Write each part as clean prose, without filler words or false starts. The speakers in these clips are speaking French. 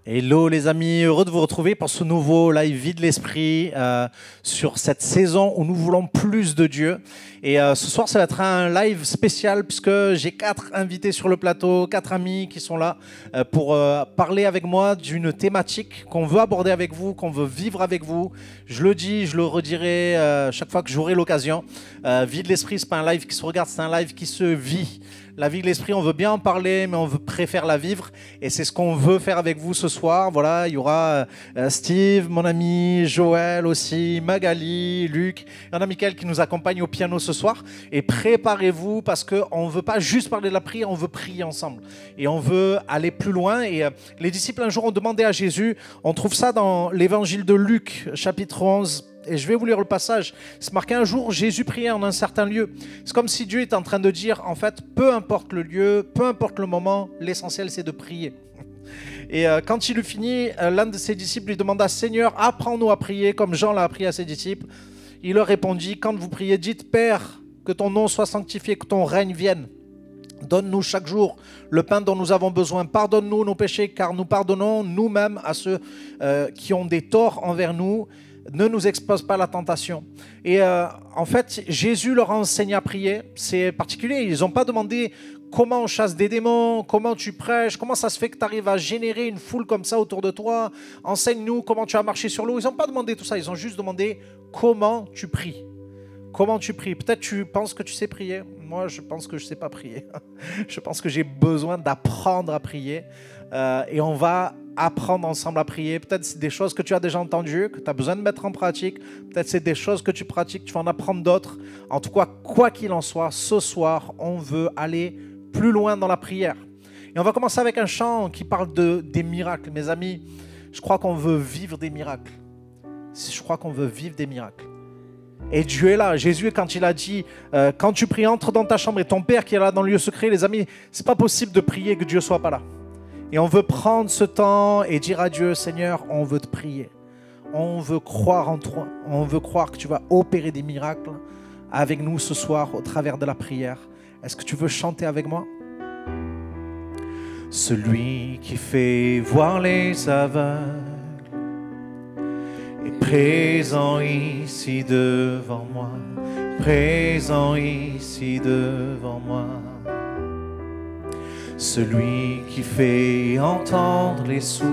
Hello les amis, heureux de vous retrouver pour ce nouveau live Vide l'Esprit sur cette saison où nous voulons plus de Dieu. Et ce soir, ça va être un live spécial puisque j'ai 4 invités sur le plateau, 4 amis qui sont là pour parler avec moi d'une thématique qu'on veut aborder avec vous, qu'on veut vivre avec vous. Je le dis, je le redirai chaque fois que j'aurai l'occasion. Vide l'Esprit, c'est pas un live qui se regarde, c'est un live qui se vit. La vie de l'esprit, on veut bien en parler, mais on préfère la vivre. Et c'est ce qu'on veut faire avec vous ce soir. Voilà, il y aura Steve, mon ami, Joël aussi, Magali, Luc. Il y en a Mickaël qui nous accompagne au piano ce soir. Et préparez-vous parce qu'on ne veut pas juste parler de la prière, on veut prier ensemble. Et on veut aller plus loin. Et les disciples un jour ont demandé à Jésus, on trouve ça dans l'évangile de Luc, chapitre 11. Et je vais vous lire le passage. C'est marqué: un jour, Jésus priait en un certain lieu. C'est comme si Dieu est en train de dire, en fait, peu importe le lieu, peu importe le moment, l'essentiel c'est de prier. Et quand il eut fini, l'un de ses disciples lui demanda: Seigneur, apprends-nous à prier comme Jean l'a appris à ses disciples. Il leur répondit: quand vous priez, dites: Père, que ton nom soit sanctifié, que ton règne vienne. Donne-nous chaque jour le pain dont nous avons besoin. Pardonne-nous nos péchés, car nous pardonnons nous-mêmes à ceux qui ont des torts envers nous. Ne nous expose pas à la tentation. Et en fait, Jésus leur a enseigné à prier. C'est particulier. Ils n'ont pas demandé comment on chasse des démons, comment tu prêches, comment ça se fait que tu arrives à générer une foule comme ça autour de toi. Enseigne-nous comment tu as marché sur l'eau. Ils n'ont pas demandé tout ça. Ils ont juste demandé comment tu pries. Comment tu pries. Peut-être tu penses que tu sais prier. Moi, je pense que je ne sais pas prier. Je pense que j'ai besoin d'apprendre à prier. Et on va apprendre ensemble à prier. Peut-être c'est des choses que tu as déjà entendues, que tu as besoin de mettre en pratique. Peut-être c'est des choses que tu pratiques, tu vas en apprendre d'autres. En tout cas, quoi qu'il en soit, ce soir, on veut aller plus loin dans la prière. Et on va commencer avec un chant qui parle des miracles. Mes amis, je crois qu'on veut vivre des miracles. Je crois qu'on veut vivre des miracles. Et Dieu est là. Jésus, quand il a dit quand tu pries, entre dans ta chambre et ton Père qui est là dans le lieu secret, les amis, c'est pas possible de prier que Dieu soit pas là. Et on veut prendre ce temps et dire à Dieu: Seigneur, on veut te prier. On veut croire en toi. On veut croire que tu vas opérer des miracles avec nous ce soir au travers de la prière. Est-ce que tu veux chanter avec moi? Celui qui fait voir les aveugles est présent ici devant moi. Présent ici devant moi. Celui qui fait entendre les sourds,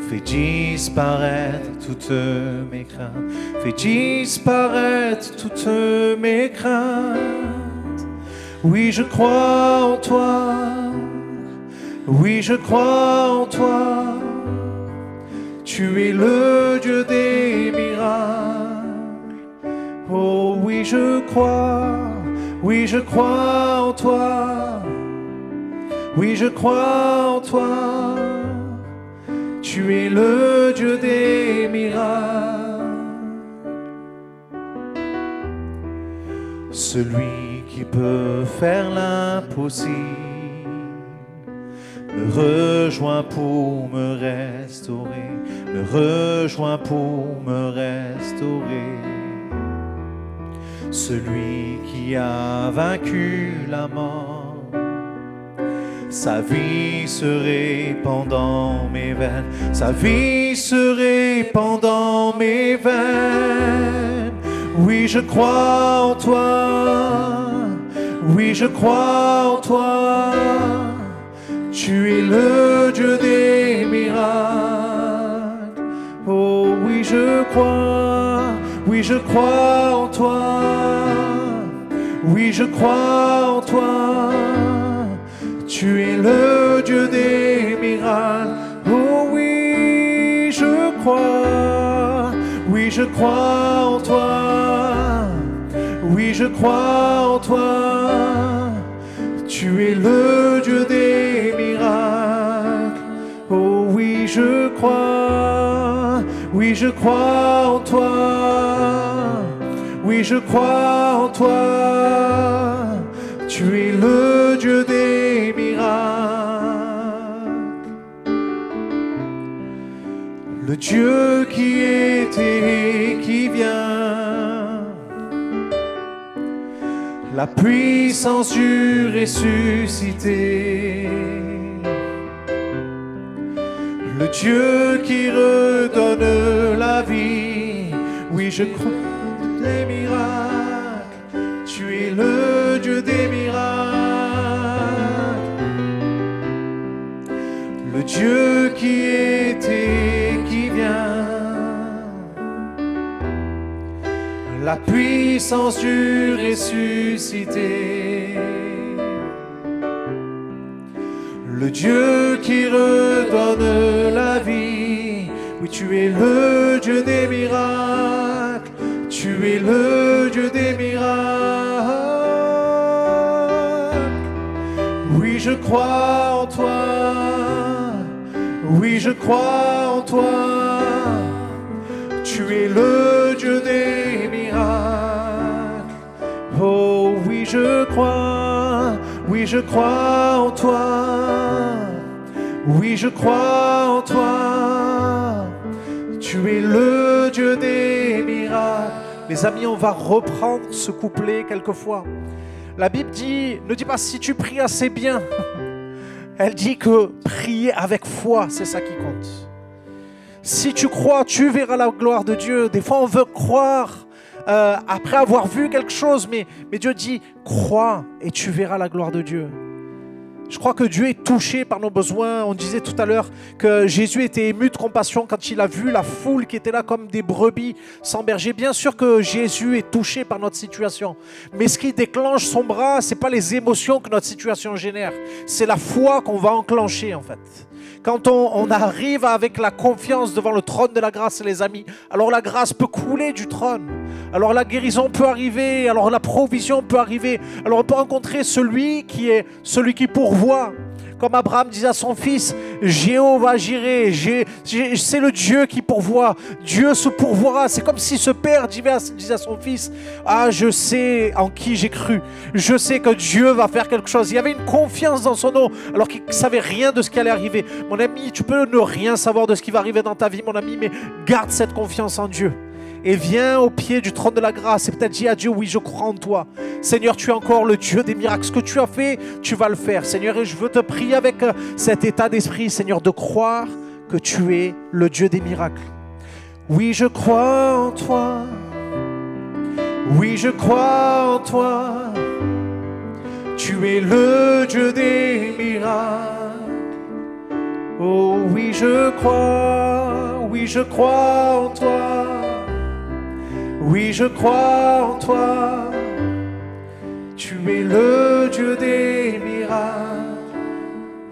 fait disparaître toutes mes craintes, fait disparaître toutes mes craintes. Oui, je crois en toi, oui, je crois en toi. Tu es le Dieu des miracles. Oh oui, je crois. Oui, je crois en toi. Oui, je crois en toi. Tu es le Dieu des miracles. Celui qui peut faire l'impossible me rejoint pour me restaurer. Me rejoint pour me restaurer. Celui qui a vaincu la mort, sa vie se répand dans mes veines, sa vie se répand dans mes veines. Oui, je crois en toi, oui, je crois en toi. Tu es le Dieu des miracles. Oh oui, je crois. Oui, je crois en toi. Oui, je crois en toi. Tu es le Dieu des miracles. Oh oui, je crois. Oui, je crois en toi. Oui, je crois en toi. Tu es le Dieu des miracles. Oh oui, je crois. Oui, je crois en toi. Oui, je crois en toi. Tu es le Dieu des miracles. Le Dieu qui était et qui vient. La puissance du ressuscité. Le Dieu qui redonne la vie. Oui, je crois des miracles. Tu es le Dieu des miracles. Le Dieu qui était, qui vient. La puissance du ressuscité. Le Dieu qui redonne la vie. Oui, tu es le Dieu des miracles. Tu es le Dieu des miracles. Oui, je crois en toi. Oui, je crois en toi. Tu es le Dieu des miracles. Oh, oui, je crois. Oui, je crois en toi. Oui, je crois en toi. Tu es le Dieu des miracles. Les amis, on va reprendre ce couplet quelquefois. La Bible dit, ne dit pas si tu pries assez bien. Elle dit que prier avec foi, c'est ça qui compte. Si tu crois, tu verras la gloire de Dieu. Des fois, on veut croire après avoir vu quelque chose, mais Dieu dit, crois et tu verras la gloire de Dieu. Je crois que Dieu est touché par nos besoins. On disait tout à l'heure que Jésus était ému de compassion quand il a vu la foule qui était là comme des brebis sans berger. Bien sûr que Jésus est touché par notre situation. Mais ce qui déclenche son bras, ce n'est pas les émotions que notre situation génère. C'est la foi qu'on va enclencher en fait. Quand on arrive avec la confiance devant le trône de la grâce, les amis, alors la grâce peut couler du trône. Alors la guérison peut arriver, alors la provision peut arriver. Alors on peut rencontrer celui qui pourvoit. Comme Abraham disait à son fils, Jéhovah Jireh, c'est le Dieu qui pourvoit. Dieu se pourvoira. C'est comme si ce père disait à son fils, ah, je sais en qui j'ai cru. Je sais que Dieu va faire quelque chose. Il y avait une confiance dans son nom, alors qu'il ne savait rien de ce qui allait arriver. Mon ami, tu peux ne rien savoir de ce qui va arriver dans ta vie, mon ami, mais garde cette confiance en Dieu. Et viens au pied du trône de la grâce et peut-être dis à Dieu, oui, je crois en toi. Seigneur, tu es encore le Dieu des miracles. Ce que tu as fait, tu vas le faire. Seigneur, et je veux te prier avec cet état d'esprit, Seigneur, de croire que tu es le Dieu des miracles. Oui, je crois en toi. Oui, je crois en toi. Tu es le Dieu des miracles. Oh, oui, je crois en toi. Oui, je crois en toi. Tu es le Dieu des miracles.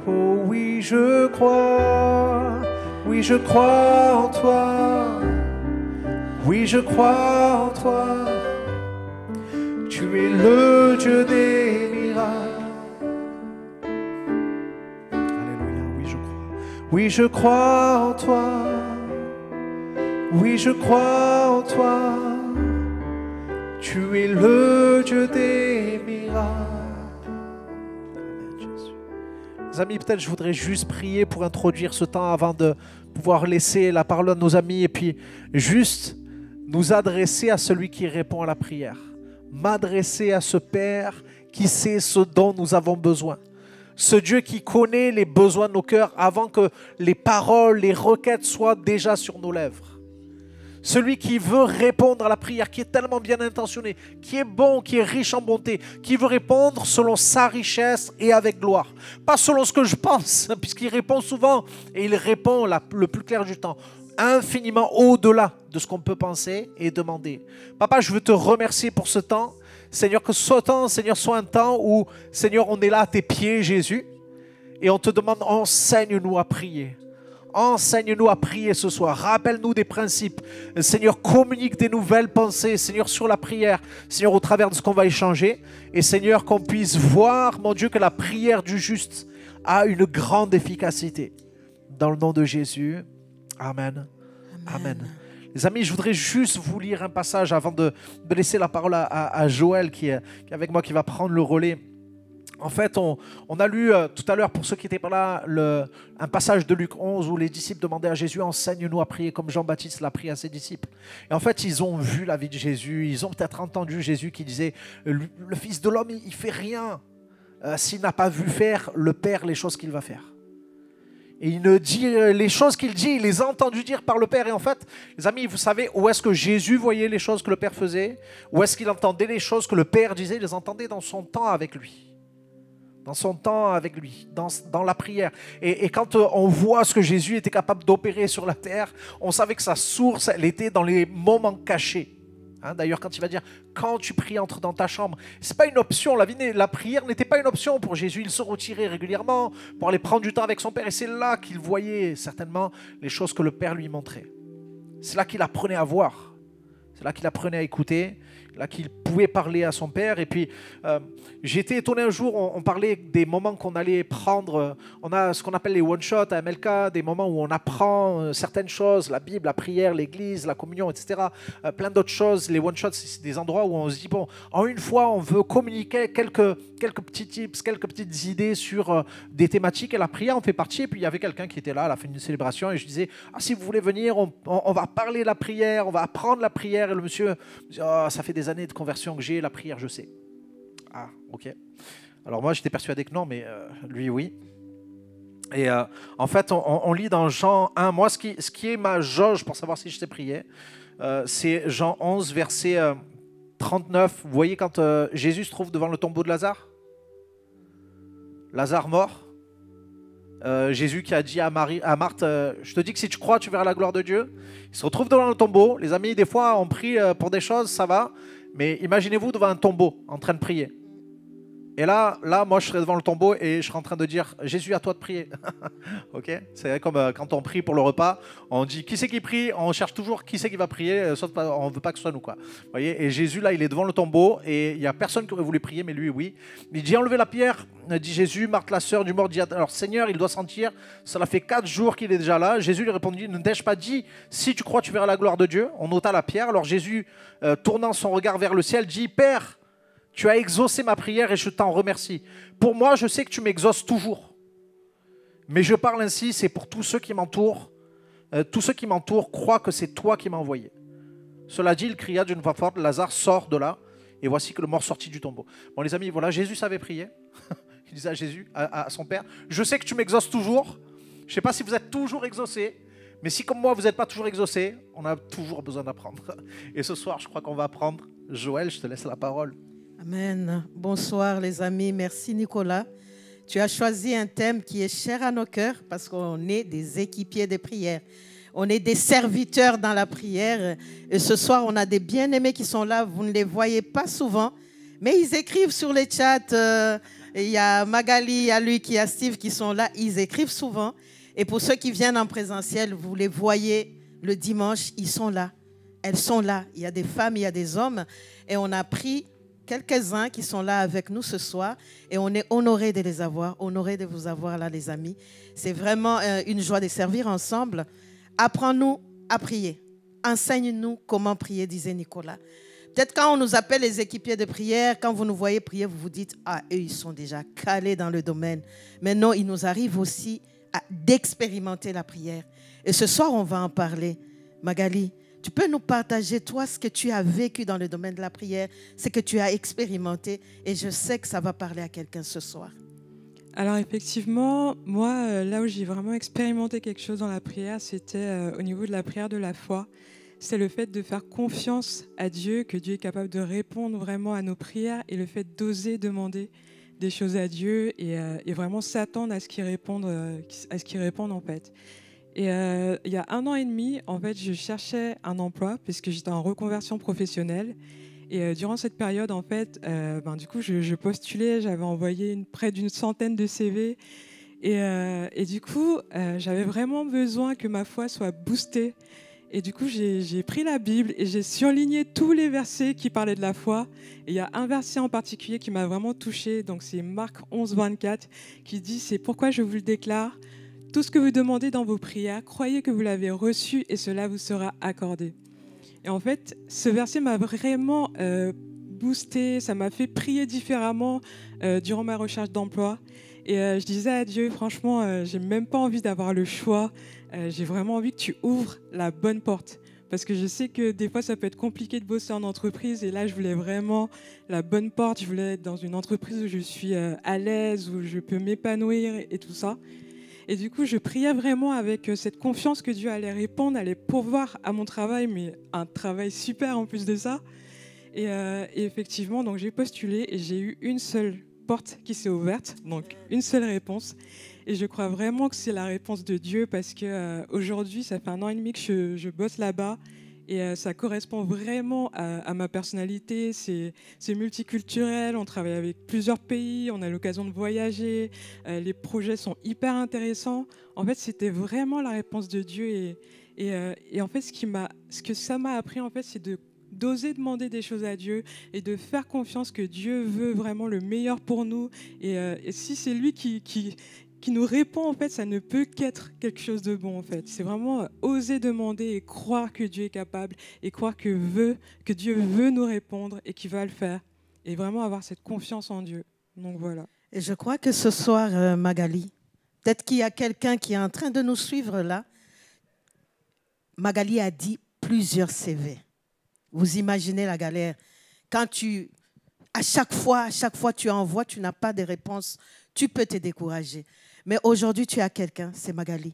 Oh oui, je crois. Oui, je crois en toi. Oui, je crois en toi. Tu es le Dieu des miracles. Alléluia, oui, je crois. Oui, je crois en toi. Oui, je crois en toi. Tu es le Dieu des miracles. Amen, Jésus. Les amis, peut-être je voudrais juste prier pour introduire ce temps avant de pouvoir laisser la parole à nos amis et puis juste nous adresser à celui qui répond à la prière. M'adresser à ce Père qui sait ce dont nous avons besoin. Ce Dieu qui connaît les besoins de nos cœurs avant que les paroles, les requêtes soient déjà sur nos lèvres. Celui qui veut répondre à la prière, qui est tellement bien intentionné, qui est bon, qui est riche en bonté, qui veut répondre selon sa richesse et avec gloire. Pas selon ce que je pense, puisqu'il répond souvent, et il répond le plus clair du temps, infiniment au-delà de ce qu'on peut penser et demander. Papa, je veux te remercier pour ce temps. Seigneur, que ce temps, Seigneur, soit un temps où, Seigneur, on est là à tes pieds, Jésus, et on te demande, enseigne-nous à prier. Enseigne-nous à prier ce soir. Rappelle-nous des principes. Seigneur, communique des nouvelles pensées, Seigneur, sur la prière. Seigneur, au travers de ce qu'on va échanger. Et Seigneur, qu'on puisse voir, mon Dieu, que la prière du juste a une grande efficacité. Dans le nom de Jésus. Amen. Amen. Amen. Les amis, je voudrais juste vous lire un passage avant de laisser la parole à Joël qui est avec moi, qui va prendre le relais. En fait, on a lu tout à l'heure, pour ceux qui n'étaient pas là, un passage de Luc 11 où les disciples demandaient à Jésus, enseigne-nous à prier comme Jean-Baptiste l'a prié à ses disciples. Et en fait, ils ont vu la vie de Jésus, ils ont peut-être entendu Jésus qui disait, le Fils de l'homme, il ne fait rien s'il n'a pas vu faire le Père les choses qu'il va faire. Et il ne dit les choses qu'il dit, il les a entendues dire par le Père. Et en fait, les amis, vous savez où est-ce que Jésus voyait les choses que le Père faisait? Où est-ce qu'il entendait les choses que le Père disait? Il les entendait dans son temps avec lui. Dans son temps avec lui, dans la prière. Et quand on voit ce que Jésus était capable d'opérer sur la terre, on savait que sa source, elle était dans les moments cachés. Hein, d'ailleurs, quand il va dire, quand tu pries, entre dans ta chambre, c'est pas une option. La prière n'était pas une option pour Jésus. Il se retirait régulièrement pour aller prendre du temps avec son Père. Et c'est là qu'il voyait certainement les choses que le Père lui montrait. C'est là qu'il apprenait à voir. C'est là qu'il apprenait à écouter. Là qu'il pouvait parler à son Père. Et puis, j'ai été étonné un jour, on parlait des moments qu'on allait prendre. On a ce qu'on appelle les one-shots à MLK, des moments où on apprend certaines choses, la Bible, la prière, l'église, la communion, etc. Plein d'autres choses. Les one-shots, c'est des endroits où on se dit, bon, en une fois, on veut communiquer quelques petits tips, quelques petites idées sur des thématiques. Et la prière en fait partie. Et puis, il y avait quelqu'un qui était là à la fin d'une célébration. Et je disais, ah, si vous voulez venir, on va parler de la prière, on va apprendre la prière. Et le monsieur me dit, oh, ça fait des années de conversion que j'ai, la prière, je sais. Ah, ok. Alors moi, j'étais persuadé que non, mais lui, oui. Et en fait, on lit dans Jean 1, moi, ce qui est ma jauge pour savoir si je sais prier, c'est Jean 11, verset 39. Vous voyez quand Jésus se trouve devant le tombeau de Lazare? Lazare mort. Jésus qui a dit à Marthe, je te dis que si tu crois, tu verras la gloire de Dieu. Il se retrouve devant le tombeau. Les amis, des fois, on prie pour des choses, ça va. Mais imaginez-vous devant un tombeau, en train de prier. Et là, moi, je serais devant le tombeau et je serais en train de dire, Jésus, à toi de prier. Ok? C'est comme quand on prie pour le repas, on dit, qui c'est qui prie? On cherche toujours qui c'est qui va prier, sauf on ne veut pas que ce soit nous, quoi. Vous voyez? Et Jésus, là, il est devant le tombeau et il n'y a personne qui aurait voulu prier, mais lui, oui. Il dit, enlevez la pierre, dit Jésus. Marthe, la sœur du mort, dit, alors Seigneur, il doit sentir, cela fait 4 jours qu'il est déjà là. Jésus lui répondit, ne t'ai-je pas dit, si tu crois, tu verras la gloire de Dieu? On ôta la pierre. Alors Jésus, tournant son regard vers le ciel, dit, Père, tu as exaucé ma prière et je t'en remercie. Pour moi, je sais que tu m'exauces toujours. Mais je parle ainsi, c'est pour tous ceux qui m'entourent. Tous ceux qui m'entourent croient que c'est toi qui m'as envoyé. Cela dit, il cria d'une voix forte, Lazare, sort de là. Et voici que le mort sortit du tombeau. Bon, les amis, voilà, Jésus savait prier. Il disait à Jésus, à son Père, je sais que tu m'exauces toujours. Je ne sais pas si vous êtes toujours exaucé. Mais si comme moi, vous n'êtes pas toujours exaucé, on a toujours besoin d'apprendre. Et ce soir, je crois qu'on va apprendre. Joël, je te laisse la parole. Amen. Bonsoir les amis. Merci Nicolas. Tu as choisi un thème qui est cher à nos cœurs parce qu'on est des équipiers de prière. On est des serviteurs dans la prière. Et ce soir, on a des bien-aimés qui sont là. Vous ne les voyez pas souvent, mais ils écrivent sur les chats. Il y a Magali, il y a lui, il y a Steve qui sont là. Ils écrivent souvent. Et pour ceux qui viennent en présentiel, vous les voyez le dimanche, ils sont là. Elles sont là. Il y a des femmes, il y a des hommes. Et on a pris quelques-uns qui sont là avec nous ce soir et on est honorés de les avoir, honorés de vous avoir là les amis. C'est vraiment une joie de servir ensemble. Apprends-nous à prier. Enseigne-nous comment prier, disait Nicolas. Peut-être quand on nous appelle les équipiers de prière, quand vous nous voyez prier, vous vous dites, ah, eux, ils sont déjà calés dans le domaine. Mais non, il nous arrive aussi d'expérimenter la prière. Et ce soir, on va en parler. Magali, tu peux nous partager, toi, ce que tu as vécu dans le domaine de la prière, ce que tu as expérimenté, et je sais que ça va parler à quelqu'un ce soir. Alors effectivement, moi, là où j'ai vraiment expérimenté quelque chose dans la prière, c'était au niveau de la prière de la foi. C'est le fait de faire confiance à Dieu, que Dieu est capable de répondre vraiment à nos prières, et le fait d'oser demander des choses à Dieu et vraiment s'attendre à ce qu'il réponde en fait. Et il y a 1 an et demi, en fait, je cherchais un emploi puisque j'étais en reconversion professionnelle. Et durant cette période, en fait, du coup, je postulais, j'avais envoyé près d'une centaine de CV. Et du coup, j'avais vraiment besoin que ma foi soit boostée. Et du coup, j'ai pris la Bible et j'ai surligné tous les versets qui parlaient de la foi. Et il y a un verset en particulier qui m'a vraiment touchée. Donc, c'est Marc 11, 24 qui dit « C'est pourquoi je vous le déclare. Tout ce que vous demandez dans vos prières, croyez que vous l'avez reçu et cela vous sera accordé. » Et en fait, ce verset m'a vraiment boosté, ça m'a fait prier différemment durant ma recherche d'emploi. Et je disais à Dieu, franchement, j'ai même pas envie d'avoir le choix. J'ai vraiment envie que tu ouvres la bonne porte. Parce que je sais que des fois, ça peut être compliqué de bosser en entreprise. Et là, je voulais vraiment la bonne porte. Je voulais être dans une entreprise où je suis à l'aise, où je peux m'épanouir et tout ça. Et du coup, je priais vraiment avec cette confiance que Dieu allait répondre, allait pourvoir à mon travail, mais un travail super en plus de ça. Et effectivement, donc j'ai postulé et j'ai eu une seule porte qui s'est ouverte, donc une seule réponse. Et je crois vraiment que c'est la réponse de Dieu parce que aujourd'hui, ça fait 1 an et demi que je bosse là-bas. Et ça correspond vraiment à ma personnalité. C'est multiculturel, on travaille avec plusieurs pays, on a l'occasion de voyager, les projets sont hyper intéressants. En fait, c'était vraiment la réponse de Dieu. Et en fait, ce que ça m'a appris, en fait, c'est d'oser demander des choses à Dieu et de faire confiance que Dieu veut vraiment le meilleur pour nous. Et si c'est lui qui nous répond, en fait, ça ne peut qu'être quelque chose de bon, en fait. C'est vraiment oser demander et croire que Dieu est capable et croire que Dieu veut nous répondre et qu'il va le faire. Et vraiment avoir cette confiance en Dieu. Donc voilà. Et je crois que ce soir, Magali, peut-être qu'il y a quelqu'un qui est en train de nous suivre là. Magali a dit plusieurs CV. Vous imaginez la galère. Quand à chaque fois tu envoies, tu n'as pas de réponse, tu peux te décourager. Mais aujourd'hui, tu as quelqu'un, c'est Magali.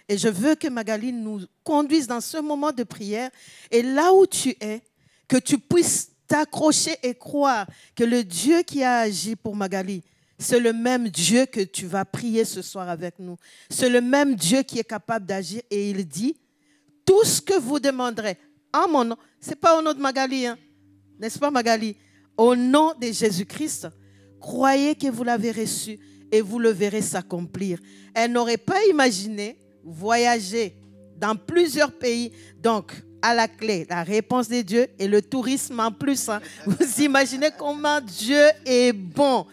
Et je veux que Magali nous conduise dans ce moment de prière. Et là où tu es, que tu puisses t'accrocher et croire que le Dieu qui a agi pour Magali, c'est le même Dieu que tu vas prier ce soir avec nous. C'est le même Dieu qui est capable d'agir. Et il dit, tout ce que vous demanderez en mon nom, ce n'est pas au nom de Magali, hein, n'est-ce pas Magali? Au nom de Jésus-Christ, croyez que vous l'avez reçu et vous le verrez s'accomplir. Elle n'aurait pas imaginé voyager dans plusieurs pays. Donc, à la clé, la réponse de Dieu et le tourisme en plus. Hein. Vous imaginez comment Dieu est bon.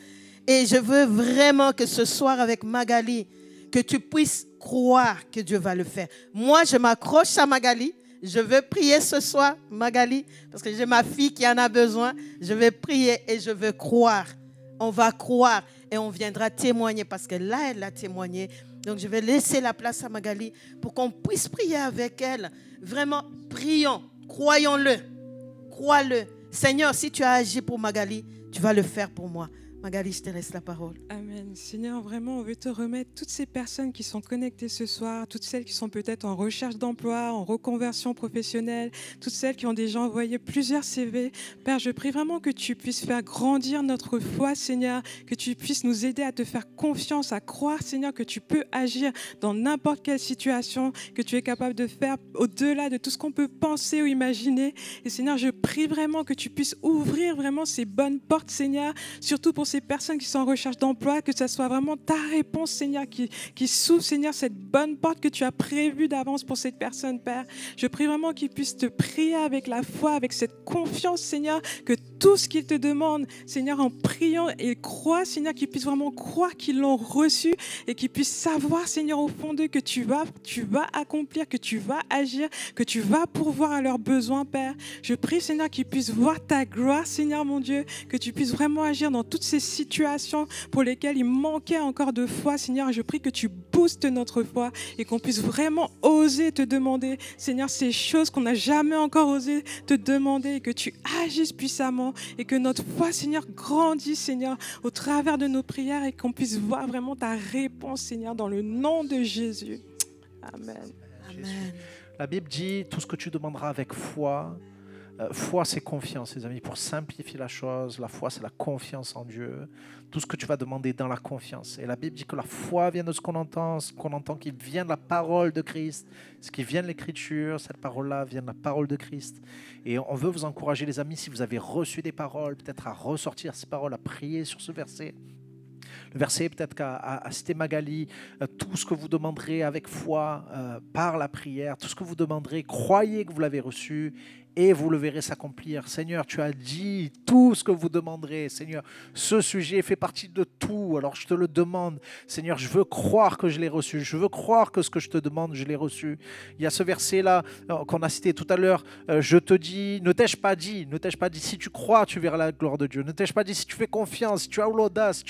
Et je veux vraiment que ce soir avec Magali, que tu puisses croire que Dieu va le faire. Moi, je m'accroche à Magali. Je veux prier ce soir, Magali, parce que j'ai ma fille qui en a besoin. Je vais prier et je veux croire. On va croire et on viendra témoigner parce que là, elle a témoigné. Donc, je vais laisser la place à Magali pour qu'on puisse prier avec elle. Vraiment, prions, croyons-le, crois-le. Seigneur, si tu as agi pour Magali, tu vas le faire pour moi. Magali, je te laisse la parole. Amen. Seigneur, vraiment, on veut te remettre toutes ces personnes qui sont connectées ce soir, toutes celles qui sont peut-être en recherche d'emploi, en reconversion professionnelle, toutes celles qui ont déjà envoyé plusieurs CV. Père, je prie vraiment que tu puisses faire grandir notre foi, Seigneur, que tu puisses nous aider à te faire confiance, à croire, Seigneur, que tu peux agir dans n'importe quelle situation, que tu es capable de faire au-delà de tout ce qu'on peut penser ou imaginer. Et Seigneur, je prie vraiment que tu puisses ouvrir vraiment ces bonnes portes, Seigneur, surtout pour ces personnes qui sont en recherche d'emploi, que ce soit vraiment ta réponse, Seigneur, qui s'ouvre, Seigneur, cette bonne porte que tu as prévue d'avance pour cette personne, Père. Je prie vraiment qu'ils puissent te prier avec la foi, avec cette confiance, Seigneur, que tout ce qu'ils te demandent, Seigneur, en priant et croient, Seigneur, qu'ils puissent vraiment croire qu'ils l'ont reçu et qu'ils puissent savoir, Seigneur, au fond d'eux que tu vas accomplir, que tu vas agir, que tu vas pourvoir à leurs besoins, Père. Je prie, Seigneur, qu'ils puissent voir ta gloire, Seigneur, mon Dieu, que tu puisses vraiment agir dans toutes ces situations pour lesquelles il manquait encore de foi, Seigneur. Je prie que tu boostes notre foi et qu'on puisse vraiment oser te demander, Seigneur, ces choses qu'on n'a jamais encore osé te demander et que tu agisses puissamment et que notre foi, Seigneur, grandisse, Seigneur, au travers de nos prières et qu'on puisse voir vraiment ta réponse, Seigneur, dans le nom de Jésus. Amen. Amen. La Bible dit, tout ce que tu demanderas avec foi. Foi, c'est confiance, les amis. Pour simplifier la chose, la foi, c'est la confiance en Dieu. Tout ce que tu vas demander dans la confiance. Et la Bible dit que la foi vient de ce qu'on entend qui vient de la parole de Christ. Ce qui vient de l'Écriture, cette parole-là vient de la parole de Christ. Et on veut vous encourager, les amis, si vous avez reçu des paroles, peut-être à ressortir ces paroles, à prier sur ce verset. Le verset, peut-être qu'à citer Magali, tout ce que vous demanderez avec foi, par la prière, tout ce que vous demanderez, croyez que vous l'avez reçu et vous le verrez s'accomplir. Seigneur, tu as dit tout ce que vous demanderez. Seigneur, ce sujet fait partie de tout, alors je te le demande. Seigneur, je veux croire que je l'ai reçu. Je veux croire que ce que je te demande, je l'ai reçu. Il y a ce verset-là qu'on a cité tout à l'heure. Je te dis, ne t'ai-je pas dit, si tu crois, tu verras la gloire de Dieu. Ne t'ai-je pas dit, si tu fais confiance, si tu as l'audace,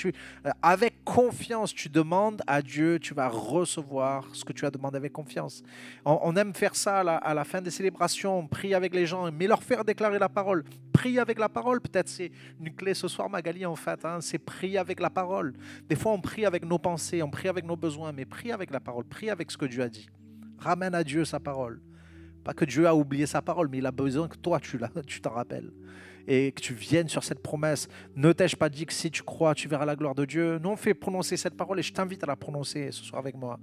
avec confiance, tu demandes à Dieu, tu vas recevoir ce que tu as demandé avec confiance. On aime faire ça à la fin des célébrations, on prie avec les gens. gens, mais leur faire déclarer la parole. Prie avec la parole, peut-être c'est une clé ce soir, Magali, en fait. Hein, c'est prier avec la parole. Des fois, on prie avec nos pensées, on prie avec nos besoins, mais prie avec la parole, prie avec ce que Dieu a dit. Ramène à Dieu sa parole. Pas que Dieu a oublié sa parole, mais il a besoin que toi, tu t'en rappelles. Et que tu viennes sur cette promesse. Ne t'ai-je pas dit que si tu crois, tu verras la gloire de Dieu? Non, fais prononcer cette parole et je t'invite à la prononcer ce soir avec moi.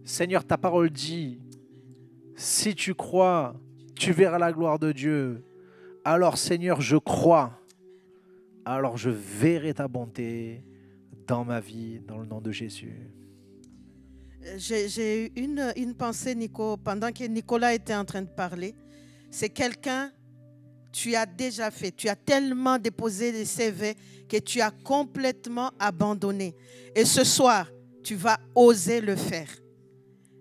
Seigneur, ta parole dit, si tu crois, tu verras la gloire de Dieu. Alors Seigneur, je crois. Alors je verrai ta bonté dans ma vie, dans le nom de Jésus. J'ai eu une pensée, Nico, pendant que Nicolas était en train de parler. C'est quelqu'un, tu as déjà fait, tu as tellement déposé des CV que tu as complètement abandonné. Et ce soir, tu vas oser le faire.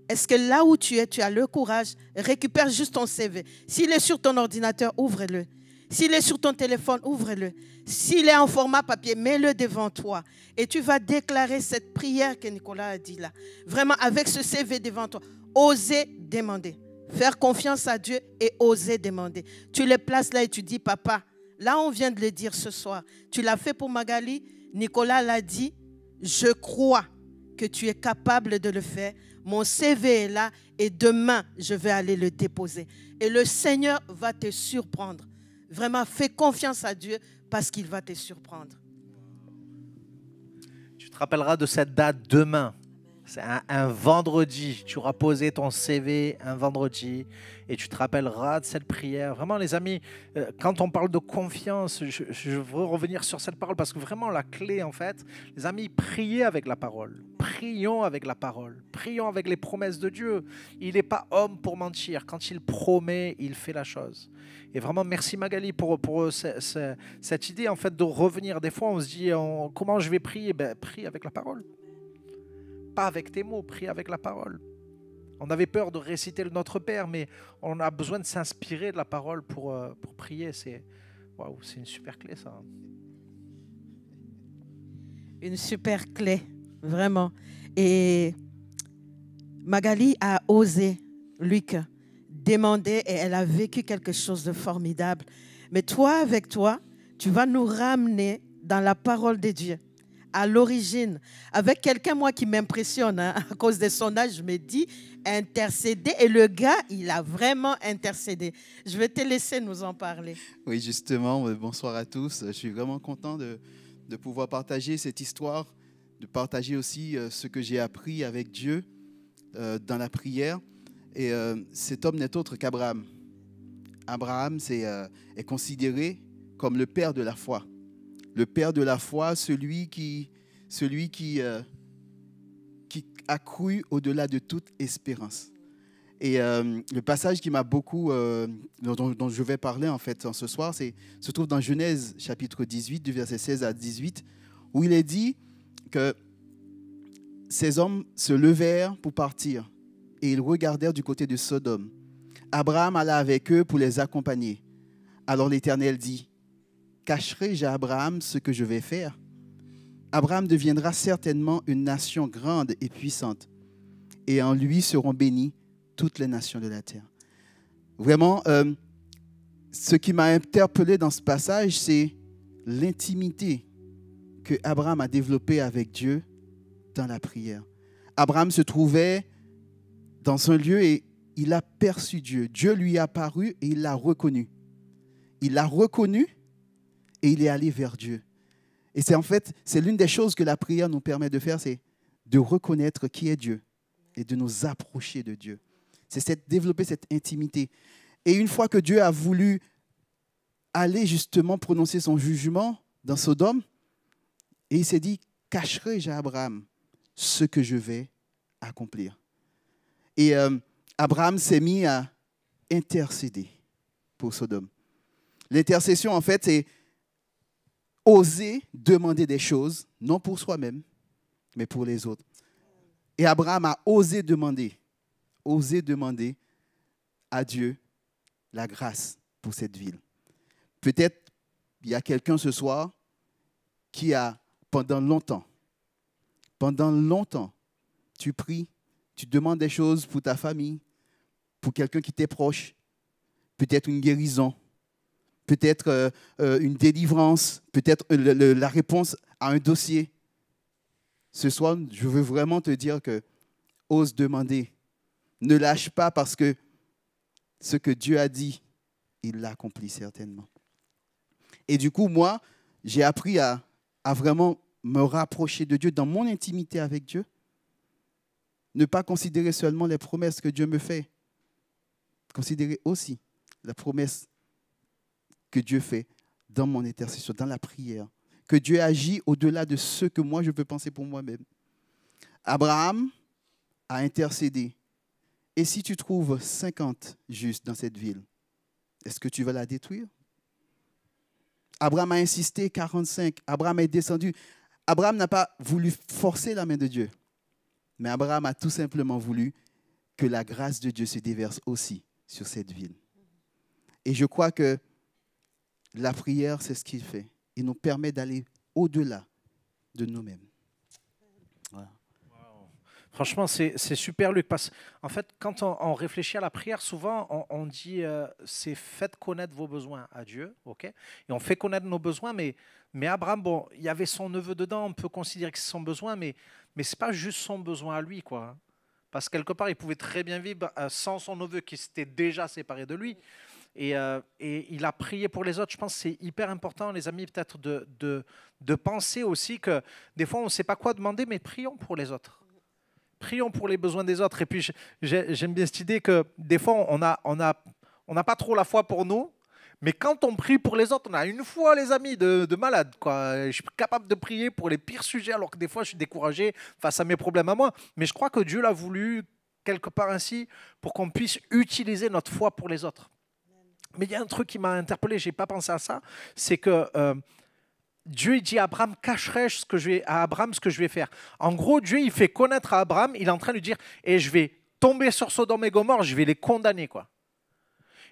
Est-ce que là où tu es, tu as le courage, récupère juste ton CV. S'il est sur ton ordinateur, ouvre-le. S'il est sur ton téléphone, ouvre-le. S'il est en format papier, mets-le devant toi. Et tu vas déclarer cette prière que Nicolas a dit là. Vraiment, avec ce CV devant toi, oser demander. Faire confiance à Dieu et oser demander. Tu les places là et tu dis, papa, là on vient de le dire ce soir. Tu l'as fait pour Magali, Nicolas l'a dit, je crois que tu es capable de le faire. Mon CV est là et demain, je vais aller le déposer. Et le Seigneur va te surprendre. Vraiment, fais confiance à Dieu parce qu'il va te surprendre. Tu te rappelleras de cette date demain. C'est un vendredi. Tu auras posé ton CV un vendredi et tu te rappelleras de cette prière. Vraiment, les amis, quand on parle de confiance, je veux revenir sur cette parole parce que vraiment, la clé, en fait, les amis, priez avec la parole. Prions avec la parole. Prions avec les promesses de Dieu. Il n'est pas homme pour mentir. Quand il promet, il fait la chose. Et vraiment, merci Magali pour cette idée, en fait, de revenir. Des fois, on se dit, comment je vais prier? Prie avec la parole. Pas avec tes mots, prie avec la parole. On avait peur de réciter le Notre Père, mais on a besoin de s'inspirer de la parole pour prier. C'est une super clé, ça. Une super clé, vraiment. Et Magali a osé, Luc, demander et elle a vécu quelque chose de formidable. Mais toi, avec toi, tu vas nous ramener dans la parole de Dieu. À l'origine, avec quelqu'un, moi, qui m'impressionne, hein, à cause de son âge, je me dis, intercéder. Et le gars, il a vraiment intercédé. Je vais te laisser nous en parler. Oui, justement, bonsoir à tous. Je suis vraiment content de pouvoir partager cette histoire, de partager aussi ce que j'ai appris avec Dieu dans la prière. Et cet homme n'est autre qu'Abraham. Abraham est considéré comme le père de la foi. Le père de la foi, celui qui a cru au-delà de toute espérance. Et le passage qui m'a beaucoup, dont je vais parler en fait ce soir, se trouve dans Genèse chapitre 18, du verset 16 à 18, où il est dit que ces hommes se levèrent pour partir et ils regardèrent du côté de Sodome. Abraham alla avec eux pour les accompagner. Alors l'Éternel dit, cacherai-je à Abraham ce que je vais faire? Abraham deviendra certainement une nation grande et puissante, et en lui seront bénies toutes les nations de la terre. Vraiment, ce qui m'a interpellé dans ce passage, c'est l'intimité que Abraham a développée avec Dieu dans la prière. Abraham se trouvait dans un lieu et il a perçu Dieu. Dieu lui est apparu et il l'a reconnu. Il l'a reconnu et il est allé vers Dieu. Et c'est l'une des choses que la prière nous permet de faire, c'est de reconnaître qui est Dieu et de nous approcher de Dieu. C'est développer cette intimité. Et une fois que Dieu a voulu aller justement prononcer son jugement dans Sodome, et il s'est dit, cacherai-je à Abraham ce que je vais accomplir? Et Abraham s'est mis à intercéder pour Sodome. L'intercession, en fait, c'est oser demander des choses, non pour soi-même, mais pour les autres. Et Abraham a osé demander à Dieu la grâce pour cette ville. Peut-être il y a quelqu'un ce soir qui a, pendant longtemps, tu pries, tu demandes des choses pour ta famille, pour quelqu'un qui t'est proche. peut-être une guérison, peut-être une délivrance, peut-être la réponse à un dossier. Ce soir, je veux vraiment te dire que ose demander. Ne lâche pas parce que ce que Dieu a dit, il l'accomplit certainement. Et du coup, moi, j'ai appris à vraiment me rapprocher de Dieu dans mon intimité avec Dieu. Ne pas considérer seulement les promesses que Dieu me fait. Considérer aussi la promesse que Dieu fait dans mon intercession, dans la prière. Que Dieu agit au-delà de ce que moi je peux penser pour moi-même. Abraham a intercédé. Et si tu trouves 50 justes dans cette ville, est-ce que tu vas la détruire? Abraham a insisté, 45. Abraham est descendu. Abraham n'a pas voulu forcer la main de Dieu. Mais Abraham a tout simplement voulu que la grâce de Dieu se déverse aussi sur cette ville. Et je crois que la prière, c'est ce qu'il fait. Il nous permet d'aller au-delà de nous-mêmes. Voilà. Wow. Franchement, c'est super, Luc. Parce en fait, quand on réfléchit à la prière, souvent, on dit c'est faites connaître vos besoins à Dieu. Okay, et on fait connaître nos besoins. Mais Abraham, bon, il y avait son neveu dedans. On peut considérer que c'est son besoin. Mais ce n'est pas juste son besoin à lui, quoi. Parce que quelque part, il pouvait très bien vivre sans son neveu qui s'était déjà séparé de lui. Et il a prié pour les autres. Je pense que c'est hyper important, les amis, peut-être de penser aussi que des fois, on ne sait pas quoi demander, mais prions pour les autres. Prions pour les besoins des autres. Et puis, j'aime bien cette idée que des fois, on n'a pas trop la foi pour nous, mais quand on prie pour les autres, on a une foi, les amis, de malade, quoi. Je suis capable de prier pour les pires sujets, alors que des fois, je suis découragé face à mes problèmes à moi. Mais je crois que Dieu l'a voulu quelque part ainsi pour qu'on puisse utiliser notre foi pour les autres. Mais il y a un truc qui m'a interpellé, je n'ai pas pensé à ça, c'est que Dieu il dit à Abraham, cacherai-je à Abraham ce que je vais faire. En gros, Dieu il fait connaître à Abraham, il est en train de lui dire, et je vais tomber sur Sodome et Gomorrhe, je vais les condamner, quoi.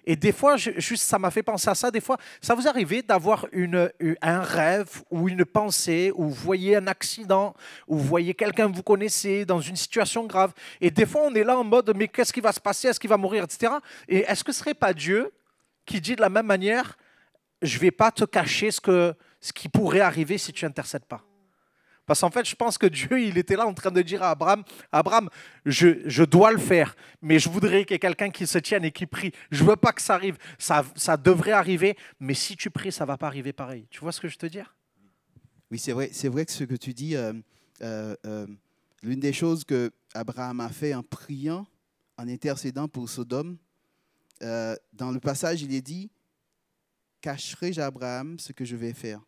Et des fois, juste ça m'a fait penser à ça, des fois, ça vous arrivait d'avoir un rêve ou une pensée, où vous voyez un accident, où vous voyez quelqu'un que vous connaissez dans une situation grave, et des fois on est là en mode, mais qu'est-ce qui va se passer, est-ce qu'il va mourir, etc. Et est-ce que ce ne serait pas Dieu qui dit de la même manière, je ne vais pas te cacher ce qui pourrait arriver si tu n'intercèdes pas. Parce qu'en fait, je pense que Dieu, il était là en train de dire à Abraham, je dois le faire, mais je voudrais qu'il y ait quelqu'un qui se tienne et qui prie. Je ne veux pas que ça arrive. Ça devrait arriver, mais si tu pries, ça ne va pas arriver pareil. Tu vois ce que je veux te dire? Oui, c'est vrai que ce que tu dis, l'une des choses que Abraham a fait en priant, en intercédant pour Sodome, dans le passage, il est dit « Cacherai-je à Abraham ce que je vais faire ?»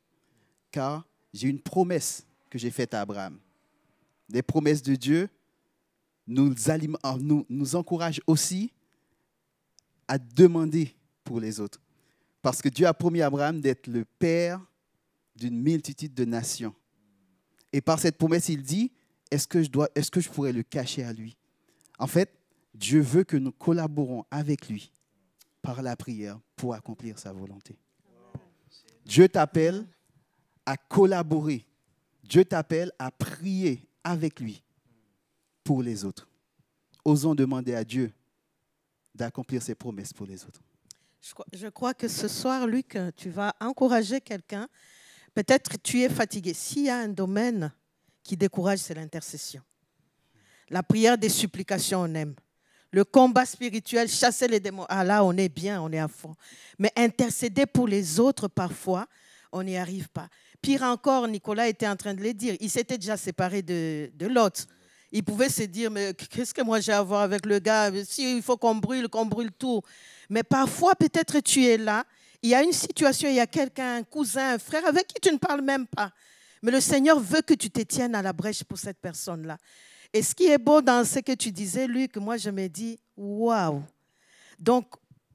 Car j'ai une promesse que j'ai faite à Abraham. Les promesses de Dieu nous encouragent aussi à demander pour les autres. Parce que Dieu a promis à Abraham d'être le père d'une multitude de nations. Et par cette promesse, il dit « Est-ce que je pourrais le cacher à lui ?» En fait, Dieu veut que nous collaborons avec lui par la prière pour accomplir sa volonté. Dieu t'appelle à collaborer. Dieu t'appelle à prier avec lui pour les autres. Osons demander à Dieu d'accomplir ses promesses pour les autres. Je crois que ce soir, Luc, tu vas encourager quelqu'un. Peut-être tu es fatigué. S'il y a un domaine qui décourage, c'est l'intercession. La prière des supplications, on aime. Le combat spirituel, chasser les démons. Ah là, on est bien, on est à fond. Mais intercéder pour les autres, parfois, on n'y arrive pas. Pire encore, Nicolas était en train de le dire. Il s'était déjà séparé de Lot. Il pouvait se dire, mais qu'est-ce que moi j'ai à voir avec le gars? Si il faut qu'on brûle tout. Mais parfois, peut-être tu es là. Il y a une situation, il y a quelqu'un, un cousin, un frère avec qui tu ne parles même pas. Mais le Seigneur veut que tu te tiennes à la brèche pour cette personne-là. Et ce qui est beau dans ce que tu disais, Luc, moi je me dis, waouh. Donc,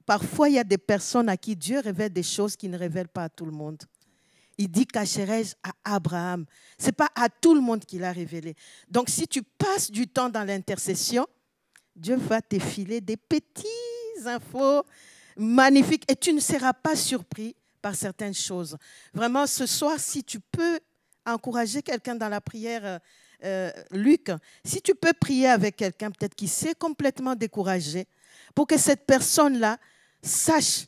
parfois, il y a des personnes à qui Dieu révèle des choses qu'il ne révèle pas à tout le monde. Il dit, cacherai-je à Abraham. Ce n'est pas à tout le monde qu'il a révélé. Donc, si tu passes du temps dans l'intercession, Dieu va te filer des petites infos magnifiques et tu ne seras pas surpris par certaines choses. Vraiment, ce soir, si tu peux encourager quelqu'un dans la prière, Luc, si tu peux prier avec quelqu'un peut-être qui s'est complètement découragé, pour que cette personne-là sache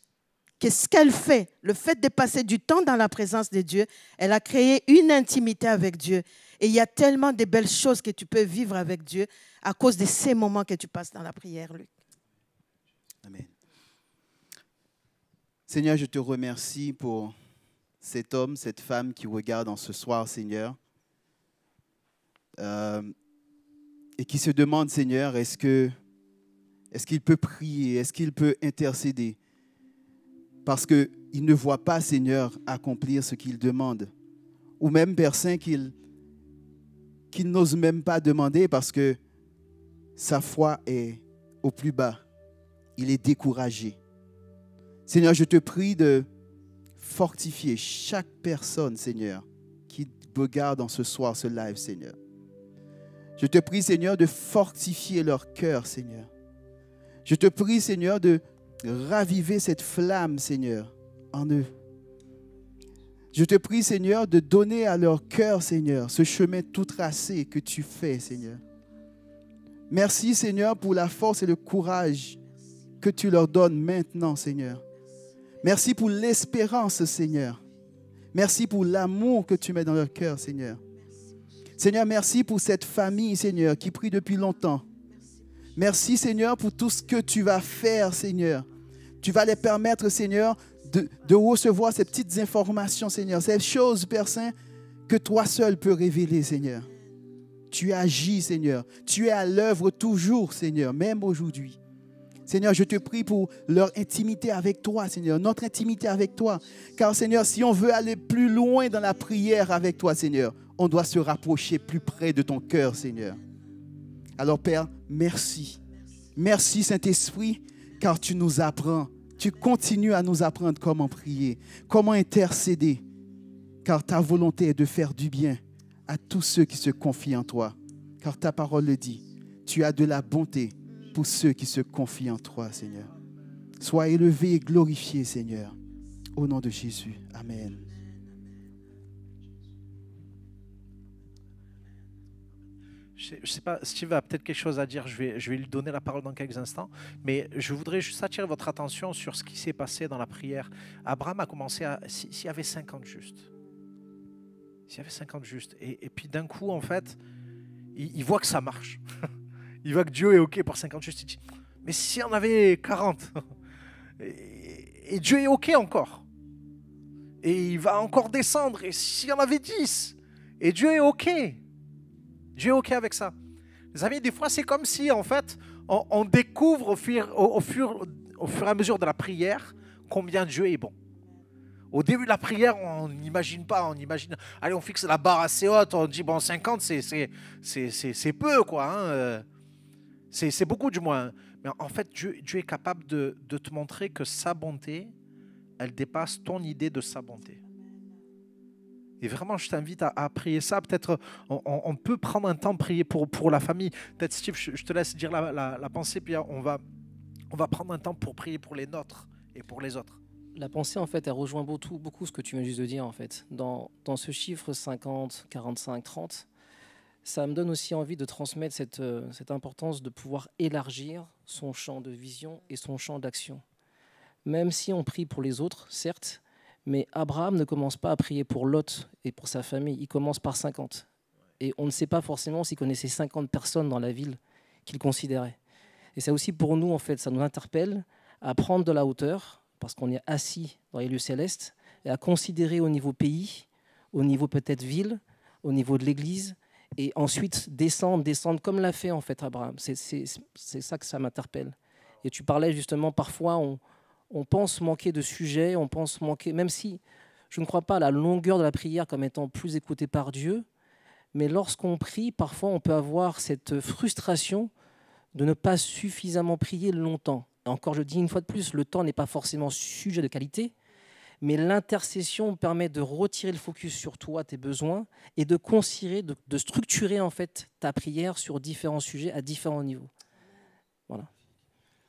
que ce qu'elle fait, le fait de passer du temps dans la présence de Dieu, elle a créé une intimité avec Dieu. Et il y a tellement de belles choses que tu peux vivre avec Dieu à cause de ces moments que tu passes dans la prière, Luc. Amen. Seigneur, je te remercie pour cet homme, cette femme qui regarde en ce soir, Seigneur, et qui se demande, Seigneur, est-ce qu'il peut prier, est-ce qu'il peut intercéder? Parce qu'il ne voit pas, Seigneur, accomplir ce qu'il demande. Ou même personne qu'il n'ose même pas demander parce que sa foi est au plus bas. Il est découragé. Seigneur, je te prie de fortifier chaque personne, Seigneur, qui regarde en ce soir ce live, Seigneur. Je te prie, Seigneur, de fortifier leur cœur, Seigneur. Je te prie, Seigneur, de raviver cette flamme, Seigneur, en eux. Je te prie, Seigneur, de donner à leur cœur, Seigneur, ce chemin tout tracé que tu fais, Seigneur. Merci, Seigneur, pour la force et le courage que tu leur donnes maintenant, Seigneur. Merci pour l'espérance, Seigneur. Merci pour l'amour que tu mets dans leur cœur, Seigneur. Seigneur, merci pour cette famille, Seigneur, qui prie depuis longtemps. Merci, Seigneur, pour tout ce que tu vas faire, Seigneur. Tu vas les permettre, Seigneur, de recevoir ces petites informations, Seigneur. Ces choses, Père Saint, que toi seul peux révéler, Seigneur. Tu agis, Seigneur. Tu es à l'œuvre toujours, Seigneur, même aujourd'hui. Seigneur, je te prie pour leur intimité avec toi, Seigneur, notre intimité avec toi. Car, Seigneur, si on veut aller plus loin dans la prière avec toi, Seigneur, on doit se rapprocher plus près de ton cœur, Seigneur. Alors, Père, merci. Merci, Saint-Esprit, car tu nous apprends. Tu continues à nous apprendre comment prier, comment intercéder, car ta volonté est de faire du bien à tous ceux qui se confient en toi. Car ta parole le dit, tu as de la bonté pour ceux qui se confient en toi, Seigneur. Sois élevé et glorifié, Seigneur. Au nom de Jésus. Amen. Je ne sais pas, Steve a peut-être quelque chose à dire, je vais lui donner la parole dans quelques instants, mais je voudrais juste attirer votre attention sur ce qui s'est passé dans la prière. Abraham a commencé à... S'il y avait 50 justes, et puis d'un coup, en fait, il voit que ça marche. Il voit que Dieu est OK pour 50 justes. Il dit, mais s'il y en avait 40, et Dieu est OK encore, et il va encore descendre, et s'il y en avait 10, et Dieu est OK. Dieu est OK avec ça. Les amis, des fois, c'est comme si, en fait, on découvre au fur et à mesure de la prière combien Dieu est bon. Au début de la prière, on n'imagine pas, allez, on fixe la barre assez haute, on dit, bon, 50, c'est peu, quoi. Hein, c'est beaucoup, du moins. Mais en fait, Dieu est capable de te montrer que sa bonté, elle dépasse ton idée de sa bonté. Et vraiment, je t'invite à prier ça. Peut-être on peut prendre un temps prier pour la famille. Peut-être, Steve, je te laisse dire la pensée, puis on va prendre un temps pour prier pour les nôtres et pour les autres. La pensée, en fait, elle rejoint beaucoup ce que tu viens juste de dire, en fait. Dans ce chiffre 50, 45, 30, ça me donne aussi envie de transmettre cette importance de pouvoir élargir son champ de vision et son champ d'action. Même si on prie pour les autres, certes, mais Abraham ne commence pas à prier pour Lot et pour sa famille, il commence par 50. Et on ne sait pas forcément s'il connaissait 50 personnes dans la ville qu'il considérait. Et c'est aussi pour nous, en fait, ça nous interpelle à prendre de la hauteur, parce qu'on est assis dans les lieux célestes, et à considérer au niveau pays, au niveau peut-être ville, au niveau de l'Église, et ensuite descendre comme l'a fait en fait Abraham. C'est ça que ça m'interpelle. Et tu parlais justement, parfois on pense manquer de sujets, on pense manquer, même si je ne crois pas à la longueur de la prière comme étant plus écoutée par Dieu, mais lorsqu'on prie, parfois on peut avoir cette frustration de ne pas suffisamment prier longtemps. Et encore, je dis une fois de plus, le temps n'est pas forcément sujet de qualité, mais l'intercession permet de retirer le focus sur toi, tes besoins, et de considérer, de structurer en fait ta prière sur différents sujets à différents niveaux. Voilà.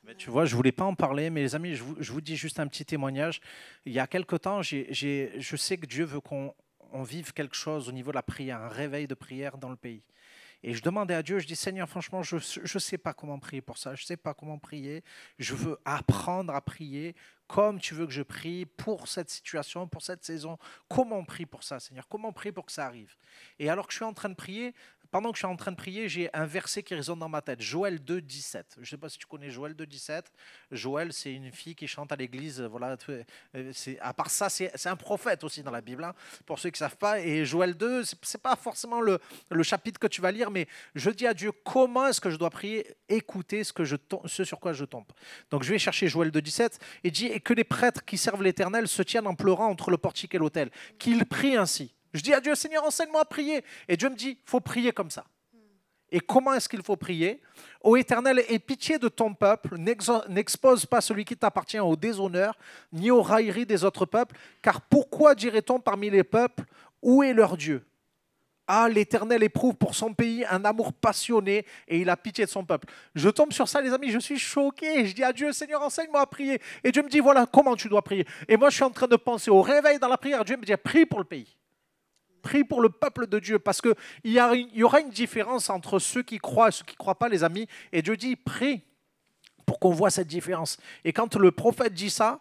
Mais tu vois, je ne voulais pas en parler, mais les amis, je vous dis juste un petit témoignage. Il y a quelque temps, je sais que Dieu veut qu'on vive quelque chose au niveau de la prière, un réveil de prière dans le pays. Et je demandais à Dieu, je dis, Seigneur, franchement, je ne sais pas comment prier pour ça, je ne sais pas comment prier. Je veux apprendre à prier comme tu veux que je prie pour cette situation, pour cette saison. Comment on prie pour ça, Seigneur? Comment on prie pour que ça arrive? Et alors que je suis en train de prier, pendant que je suis en train de prier, j'ai un verset qui résonne dans ma tête, Joël 2, 17. Je ne sais pas si tu connais Joël 2, 17. Joël, c'est une fille qui chante à l'église. Voilà, à part ça, c'est un prophète aussi dans la Bible, hein, pour ceux qui ne savent pas. Et Joël 2, ce n'est pas forcément le chapitre que tu vas lire, mais je dis à Dieu, comment est-ce que je dois prier? Écoutez ce sur quoi je tombe. Donc je vais chercher Joël 2, 17 et dit, et que les prêtres qui servent l'Éternel se tiennent en pleurant entre le portique et l'autel, qu'ils prient ainsi. Je dis à Dieu, Seigneur, enseigne-moi à prier. Et Dieu me dit, il faut prier comme ça. Et comment est-ce qu'il faut prier? Ô Éternel, aie pitié de ton peuple, n'expose pas celui qui t'appartient au déshonneur, ni aux railleries des autres peuples, car pourquoi dirait-on parmi les peuples, où est leur Dieu? Ah, l'Éternel éprouve pour son pays un amour passionné et il a pitié de son peuple. Je tombe sur ça, les amis, je suis choqué. Je dis à Dieu, Seigneur, enseigne-moi à prier. Et Dieu me dit, voilà comment tu dois prier. Et moi, je suis en train de penser au réveil dans la prière. Dieu me dit, prie pour le pays. Prie pour le peuple de Dieu, parce qu'il y aura une différence entre ceux qui croient et ceux qui ne croient pas, les amis. Et Dieu dit, prie pour qu'on voit cette différence. Et quand le prophète dit ça,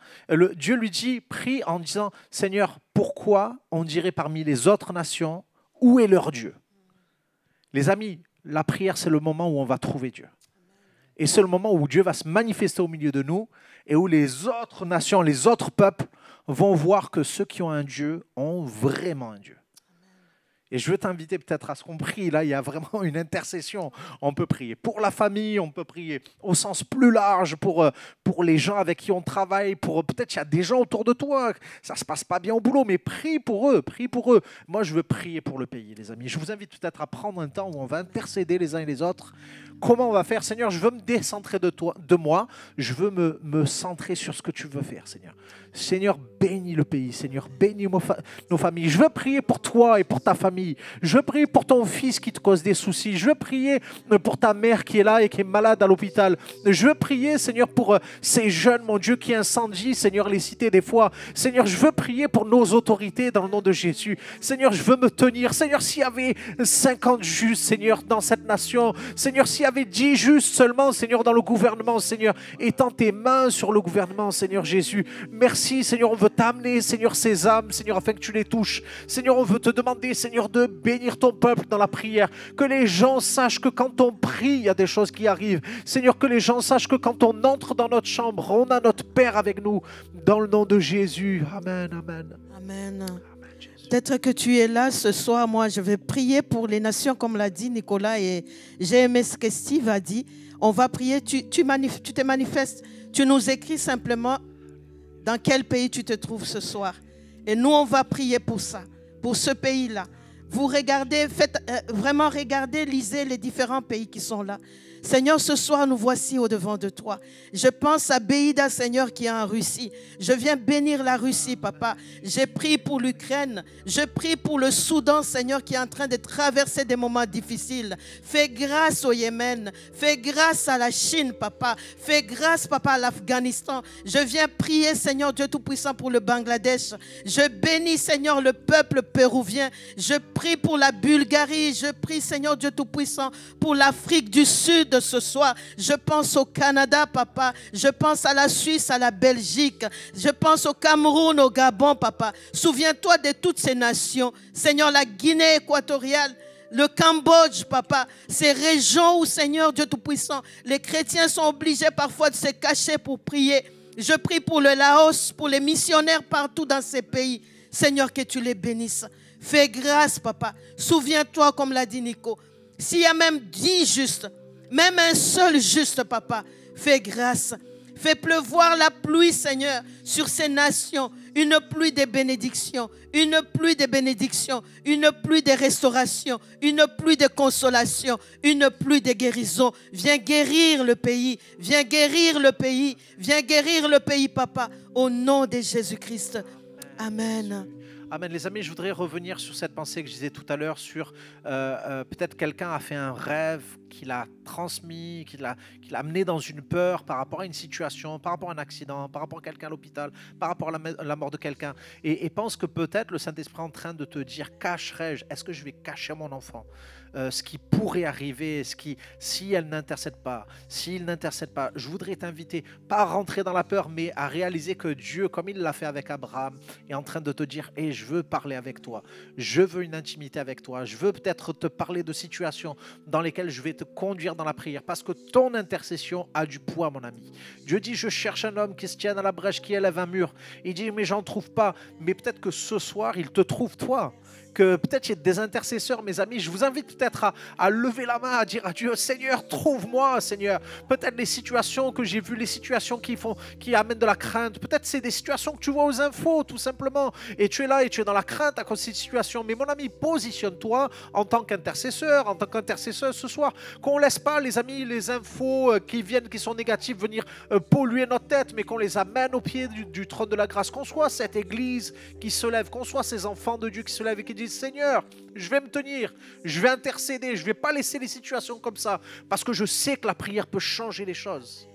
Dieu lui dit, prie en disant, Seigneur, pourquoi on dirait parmi les autres nations, où est leur Dieu? Les amis, la prière, c'est le moment où on va trouver Dieu. Et c'est le moment où Dieu va se manifester au milieu de nous et où les autres nations, les autres peuples vont voir que ceux qui ont un Dieu ont vraiment un Dieu. Et je veux t'inviter peut-être à ce qu'on prie. Là, il y a vraiment une intercession. On peut prier pour la famille, on peut prier au sens plus large, pour les gens avec qui on travaille, peut-être il y a des gens autour de toi, ça ne se passe pas bien au boulot, mais prie pour eux, prie pour eux. Moi, je veux prier pour le pays, les amis. Je vous invite peut-être à prendre un temps où on va intercéder les uns et les autres. Comment on va faire? Seigneur, je veux me décentrer de moi. Je veux me centrer sur ce que tu veux faire, Seigneur. Seigneur, bénis le pays. Seigneur, bénis nos familles. Je veux prier pour toi et pour ta famille. Je veux prier pour ton fils qui te cause des soucis. Je veux prier pour ta mère qui est là et qui est malade à l'hôpital. Je veux prier, Seigneur, pour ces jeunes, mon Dieu, qui incendient, Seigneur, les cités des fois. Seigneur, je veux prier pour nos autorités dans le nom de Jésus. Seigneur, je veux me tenir. Seigneur, s'il y avait 50 justes, Seigneur, dans cette nation. Seigneur, s'il y avait 10 justes seulement, Seigneur, dans le gouvernement, Seigneur, étends tes mains sur le gouvernement, Seigneur Jésus. Merci, Seigneur, on veut t'amener, Seigneur, ces âmes, Seigneur, afin que tu les touches. Seigneur, on veut te demander, Seigneur, de bénir ton peuple dans la prière. Que les gens sachent que quand on prie, il y a des choses qui arrivent. Seigneur, que les gens sachent que quand on entre dans notre chambre, on a notre Père avec nous. Dans le nom de Jésus. Amen, amen. Amen. Peut-être que tu es là ce soir. Moi, je vais prier pour les nations, comme l'a dit Nicolas. Et j'ai aimé ce que Steve a dit. On va prier. Tu te manifestes. Tu nous écris simplement dans quel pays tu te trouves ce soir. Et nous, on va prier pour ça, pour ce pays-là. Vous regardez, vraiment regardez, lisez les différents pays qui sont là. Seigneur, ce soir, nous voici au-devant de toi. Je pense à Beïda, Seigneur, qui est en Russie. Je viens bénir la Russie, papa. J'ai prié pour l'Ukraine. Je prie pour le Soudan, Seigneur, qui est en train de traverser des moments difficiles. Fais grâce au Yémen. Fais grâce à la Chine, papa. Fais grâce, papa, à l'Afghanistan. Je viens prier, Seigneur Dieu Tout-Puissant, pour le Bangladesh. Je bénis, Seigneur, le peuple péruvien. Je prie pour la Bulgarie. Je prie, Seigneur Dieu Tout-Puissant, pour l'Afrique du Sud. Ce soir, je pense au Canada, papa. Je pense à la Suisse, à la Belgique. Je pense au Cameroun, au Gabon, papa. Souviens-toi de toutes ces nations. Seigneur, la Guinée équatoriale, le Cambodge, papa. Ces régions où, Seigneur Dieu Tout-Puissant, les chrétiens sont obligés parfois de se cacher pour prier. Je prie pour le Laos, pour les missionnaires partout dans ces pays. Seigneur, que tu les bénisses. Fais grâce, papa. Souviens-toi, comme l'a dit Nico. S'il y a même 10 justes, même un seul juste, papa, fais grâce. Fais pleuvoir la pluie, Seigneur, sur ces nations. Une pluie de bénédiction, une pluie de bénédiction, une pluie de restauration, une pluie de consolation, une pluie de guérison. Viens guérir le pays, viens guérir le pays, viens guérir le pays, papa, au nom de Jésus-Christ. Amen. Amen. Les amis, je voudrais revenir sur cette pensée que je disais tout à l'heure sur peut-être quelqu'un a fait un rêve qu'il a transmis, qu'il a amené dans une peur par rapport à une situation, par rapport à un accident, par rapport à quelqu'un à l'hôpital, par rapport à la mort de quelqu'un et pense que peut-être le Saint-Esprit est en train de te dire, cacherai-je? Est-ce que je vais cacher mon enfant? ce qui pourrait arriver, si elle n'intercède pas, s'il n'intercède pas. Je voudrais t'inviter, pas à rentrer dans la peur, mais à réaliser que Dieu, comme il l'a fait avec Abraham, est en train de te dire, hey, je veux parler avec toi, je veux une intimité avec toi, je veux peut-être te parler de situations dans lesquelles je vais te conduire dans la prière, parce que ton intercession a du poids, mon ami. Dieu dit, je cherche un homme qui se tienne à la brèche, qui élève un mur. Il dit, mais j'en trouve pas. Mais peut-être que ce soir, il te trouve toi. Que peut-être il y a des intercesseurs, mes amis. Je vous invite peut-être à lever la main, à dire à Dieu, Seigneur, trouve-moi, Seigneur. Peut-être les situations que j'ai vues, les situations qui amènent de la crainte. Peut-être c'est des situations que tu vois aux infos, tout simplement. Et tu es là et tu es dans la crainte à cause de ces situations. Mais mon ami, positionne-toi en tant qu'intercesseur, ce soir. Qu'on ne laisse pas, les amis, les infos qui viennent, qui sont négatives, venir polluer notre tête, mais qu'on les amène au pied du trône de la grâce. Qu'on soit cette église qui se lève, qu'on soit ces enfants de Dieu qui se lèvent et qui disent, Seigneur, je vais me tenir, je vais intercéder, je ne vais pas laisser les situations comme ça, parce que je sais que la prière peut changer les choses.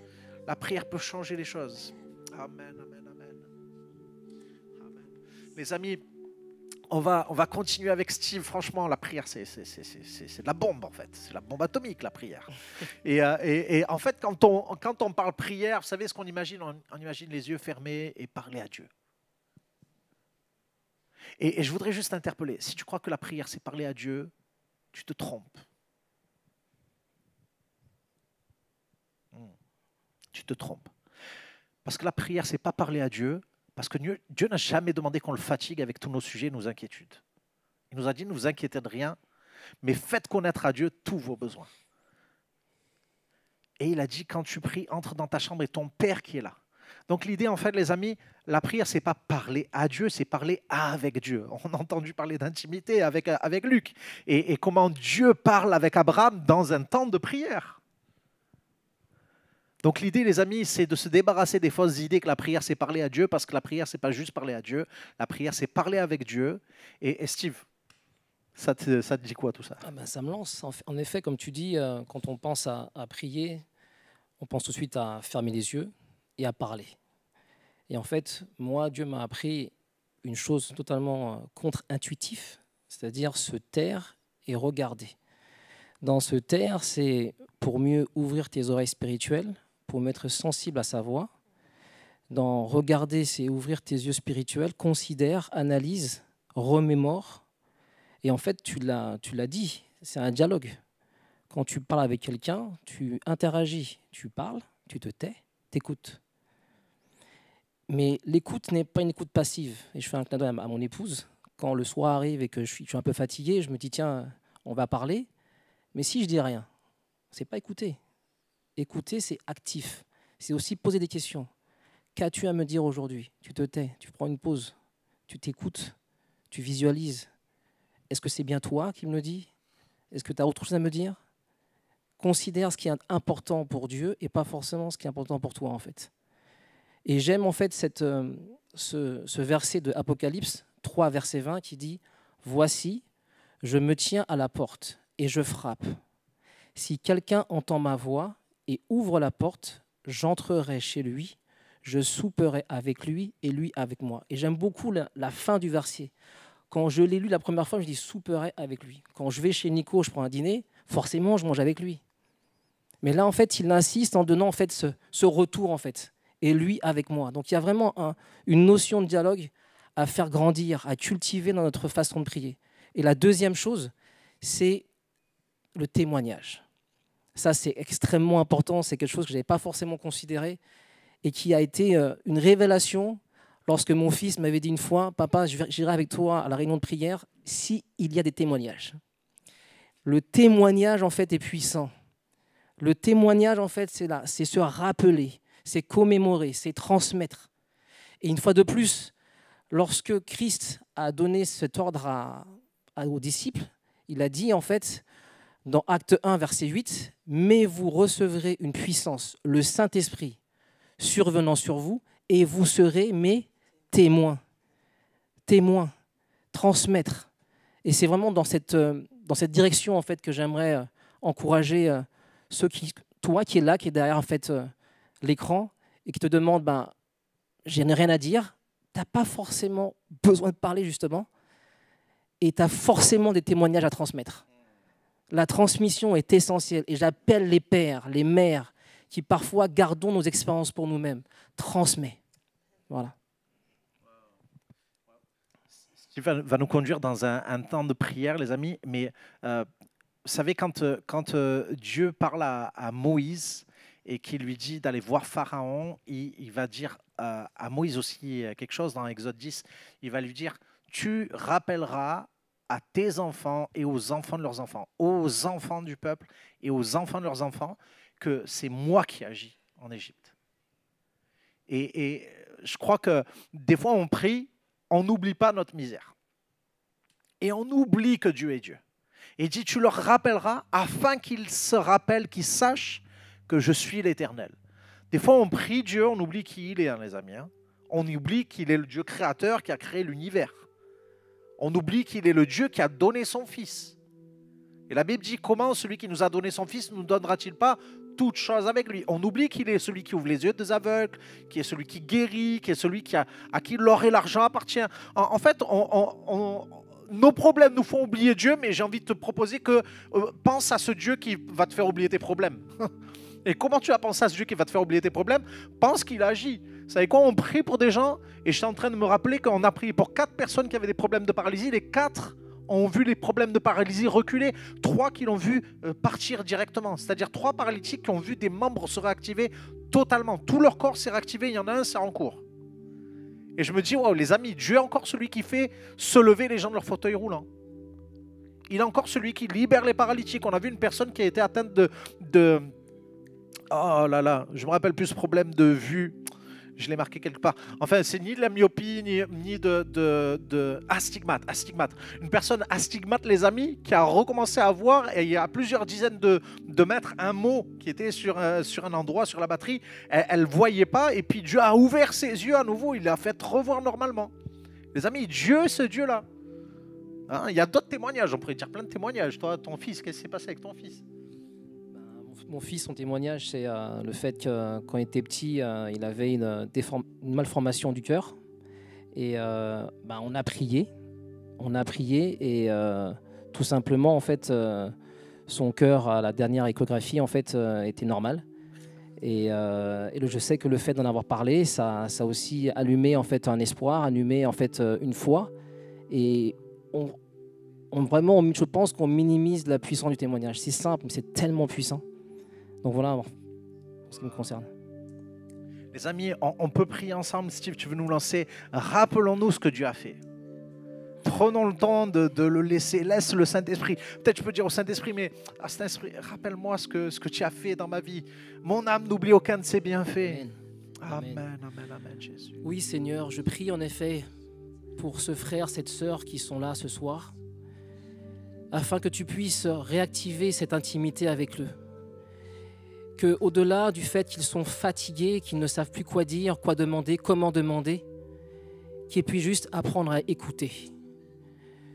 La prière peut changer les choses. Amen, amen, amen. Amen. Les amis, on va continuer avec Steve. Franchement, la prière, c'est de la bombe, en fait. C'est la bombe atomique, la prière. Et en fait, quand on parle prière, vous savez ce qu'on imagine? On imagine les yeux fermés et parler à Dieu. Et je voudrais juste t'interpeller. Si tu crois que la prière, c'est parler à Dieu, tu te trompes. Tu te trompes. Parce que la prière, c'est pas parler à Dieu, parce que Dieu n'a jamais demandé qu'on le fatigue avec tous nos sujets et nos inquiétudes. Il nous a dit, ne vous inquiétez de rien, mais faites connaître à Dieu tous vos besoins. Et il a dit, quand tu pries, entre dans ta chambre et ton Père qui est là. Donc l'idée, en fait, les amis, la prière, c'est pas parler à Dieu, c'est parler avec Dieu. On a entendu parler d'intimité avec Luc. Et comment Dieu parle avec Abraham dans un temps de prière. Donc l'idée, les amis, c'est de se débarrasser des fausses idées que la prière, c'est parler à Dieu, parce que la prière, c'est pas juste parler à Dieu. La prière, c'est parler avec Dieu. Et Steve, ça te dit quoi tout ça? Ça me lance. En effet, comme tu dis, quand on pense à prier, on pense tout de suite à fermer les yeux et à parler. Et en fait, moi, Dieu m'a appris une chose totalement contre-intuitive, c'est-à-dire se taire et regarder. Dans se taire, c'est pour mieux ouvrir tes oreilles spirituelles, pour m'être sensible à sa voix. Dans regarder, c'est ouvrir tes yeux spirituels, considère, analyse, remémore. Et en fait, tu l'as dit, c'est un dialogue. Quand tu parles avec quelqu'un, tu interagis, tu parles, tu te tais, t'écoutes. Mais l'écoute n'est pas une écoute passive. Et je fais un clin d'œil à mon épouse. Quand le soir arrive et que je suis un peu fatigué, je me dis, tiens, on va parler. Mais si je dis rien, c'est pas écouter. Écouter, c'est actif. C'est aussi poser des questions. Qu'as-tu à me dire aujourd'hui? Tu te tais, tu prends une pause, tu t'écoutes, tu visualises. Est-ce que c'est bien toi qui me le dis? Est-ce que tu as autre chose à me dire? Considère ce qui est important pour Dieu et pas forcément ce qui est important pour toi, en fait. Et j'aime en fait ce verset de Apocalypse 3, verset 20 qui dit « Voici, je me tiens à la porte et je frappe. Si quelqu'un entend ma voix et ouvre la porte, j'entrerai chez lui, je souperai avec lui et lui avec moi. » Et j'aime beaucoup la fin du verset. Quand je l'ai lu la première fois, je dis « souperai avec lui ». Quand je vais chez Nico, je prends un dîner, forcément, je mange avec lui. Mais là, en fait, il insiste en donnant en fait, ce retour, en fait. Et lui avec moi. Donc il y a vraiment une notion de dialogue à faire grandir, à cultiver dans notre façon de prier. Et la deuxième chose, c'est le témoignage. Ça, c'est extrêmement important, c'est quelque chose que je n'avais pas forcément considéré et qui a été une révélation lorsque mon fils m'avait dit une fois, « Papa, j'irai avec toi à la réunion de prière s'il y a des témoignages. » Le témoignage, en fait, est puissant. Le témoignage, en fait, c'est se rappeler, c'est commémorer, c'est transmettre. Et une fois de plus, lorsque Christ a donné cet ordre aux disciples, il a dit en fait, dans Acte 1, verset 8, « Mais vous recevrez une puissance, le Saint-Esprit, survenant sur vous, et vous serez mes témoins. » Témoins, transmettre. Et c'est vraiment dans cette direction en fait, que j'aimerais encourager toi qui es là, qui est derrière en fait, l'écran et qui te demande, je n'ai rien à dire, tu n'as pas forcément besoin de parler justement et tu as forcément des témoignages à transmettre. La transmission est essentielle et j'appelle les pères, les mères qui parfois gardons nos expériences pour nous-mêmes. Transmets. Voilà. Steve va nous conduire dans un temps de prière, les amis. Mais vous savez, quand Dieu parle à Moïse et qu'il lui dit d'aller voir Pharaon, il va dire à Moïse aussi quelque chose dans Exode 10. Il va lui dire, tu rappelleras à tes enfants et aux enfants de leurs enfants, aux enfants du peuple et aux enfants de leurs enfants, que c'est moi qui agis en Égypte. Et je crois que des fois on prie, on n'oublie pas notre misère. Et on oublie que Dieu est Dieu. Et il dit, tu leur rappelleras afin qu'ils se rappellent, qu'ils sachent que je suis l'Éternel. Des fois on prie Dieu, on oublie qui il est, hein, les amis. Hein. On oublie qu'il est le Dieu créateur qui a créé l'univers. On oublie qu'il est le Dieu qui a donné son Fils. Et la Bible dit, comment celui qui nous a donné son Fils nous donnera-t-il pas toutes choses avec lui? On oublie qu'il est celui qui ouvre les yeux des aveugles, qui est celui qui guérit, qui est celui à qui l'or et l'argent appartient. En fait, nos problèmes nous font oublier Dieu, mais j'ai envie de te proposer que pense à ce Dieu qui va te faire oublier tes problèmes. Et comment tu vas penser à ce Dieu qui va te faire oublier tes problèmes? Pense qu'il agit. Vous savez quoi? On prie pour des gens, et je suis en train de me rappeler qu'on a prié pour 4 personnes qui avaient des problèmes de paralysie. Les 4 ont vu les problèmes de paralysie reculer, 3 qui l'ont vu partir directement. C'est-à-dire 3 paralytiques qui ont vu des membres se réactiver totalement. Tout leur corps s'est réactivé, il y en a un, c'est en cours. Et je me dis, wow, les amis, Dieu est encore celui qui fait se lever les gens de leur fauteuil roulant. Il est encore celui qui libère les paralytiques. On a vu une personne qui a été atteinte de oh là là, je me rappelle plus ce problème de vue. Je l'ai marqué quelque part. Enfin, c'est ni de la myopie, ni de astigmate. Une personne astigmate, les amis, qui a recommencé à voir, et il y a plusieurs dizaines de mètres, un mot qui était sur un endroit, sur la batterie. Elle ne voyait pas, et puis Dieu a ouvert ses yeux à nouveau. Il l'a fait revoir normalement. Les amis, Dieu, ce Dieu-là. Hein, il y a d'autres témoignages. On pourrait dire plein de témoignages. Toi, ton fils, qu'est-ce qui s'est passé avec ton fils? Mon fils, son témoignage, c'est le fait que quand il était petit, il avait une malformation du cœur. Et on a prié. Et tout simplement, en fait, son cœur à la dernière échographie, en fait, était normal. Et je sais que le fait d'en avoir parlé, ça a aussi allumé en fait un espoir, allumé en fait une foi. Et vraiment, je pense qu'on minimise la puissance du témoignage. C'est simple, mais c'est tellement puissant. Donc voilà, en ce qui me concerne. Les amis, on peut prier ensemble. Steve, tu veux nous lancer? Rappelons-nous ce que Dieu a fait. Prenons le temps de le laisser. Laisse le Saint-Esprit. Peut-être je peux dire au Saint-Esprit, mais Saint-Esprit, rappelle-moi ce que tu as fait dans ma vie. Mon âme n'oublie aucun de ses bienfaits. Amen, amen, amen, Jésus. Oui, Seigneur, je prie en effet pour ce frère, cette sœur qui sont là ce soir, afin que tu puisses réactiver cette intimité avec eux. Qu'au-delà du fait qu'ils sont fatigués, qu'ils ne savent plus quoi dire, quoi demander, comment demander, qu'ils puissent juste apprendre à écouter.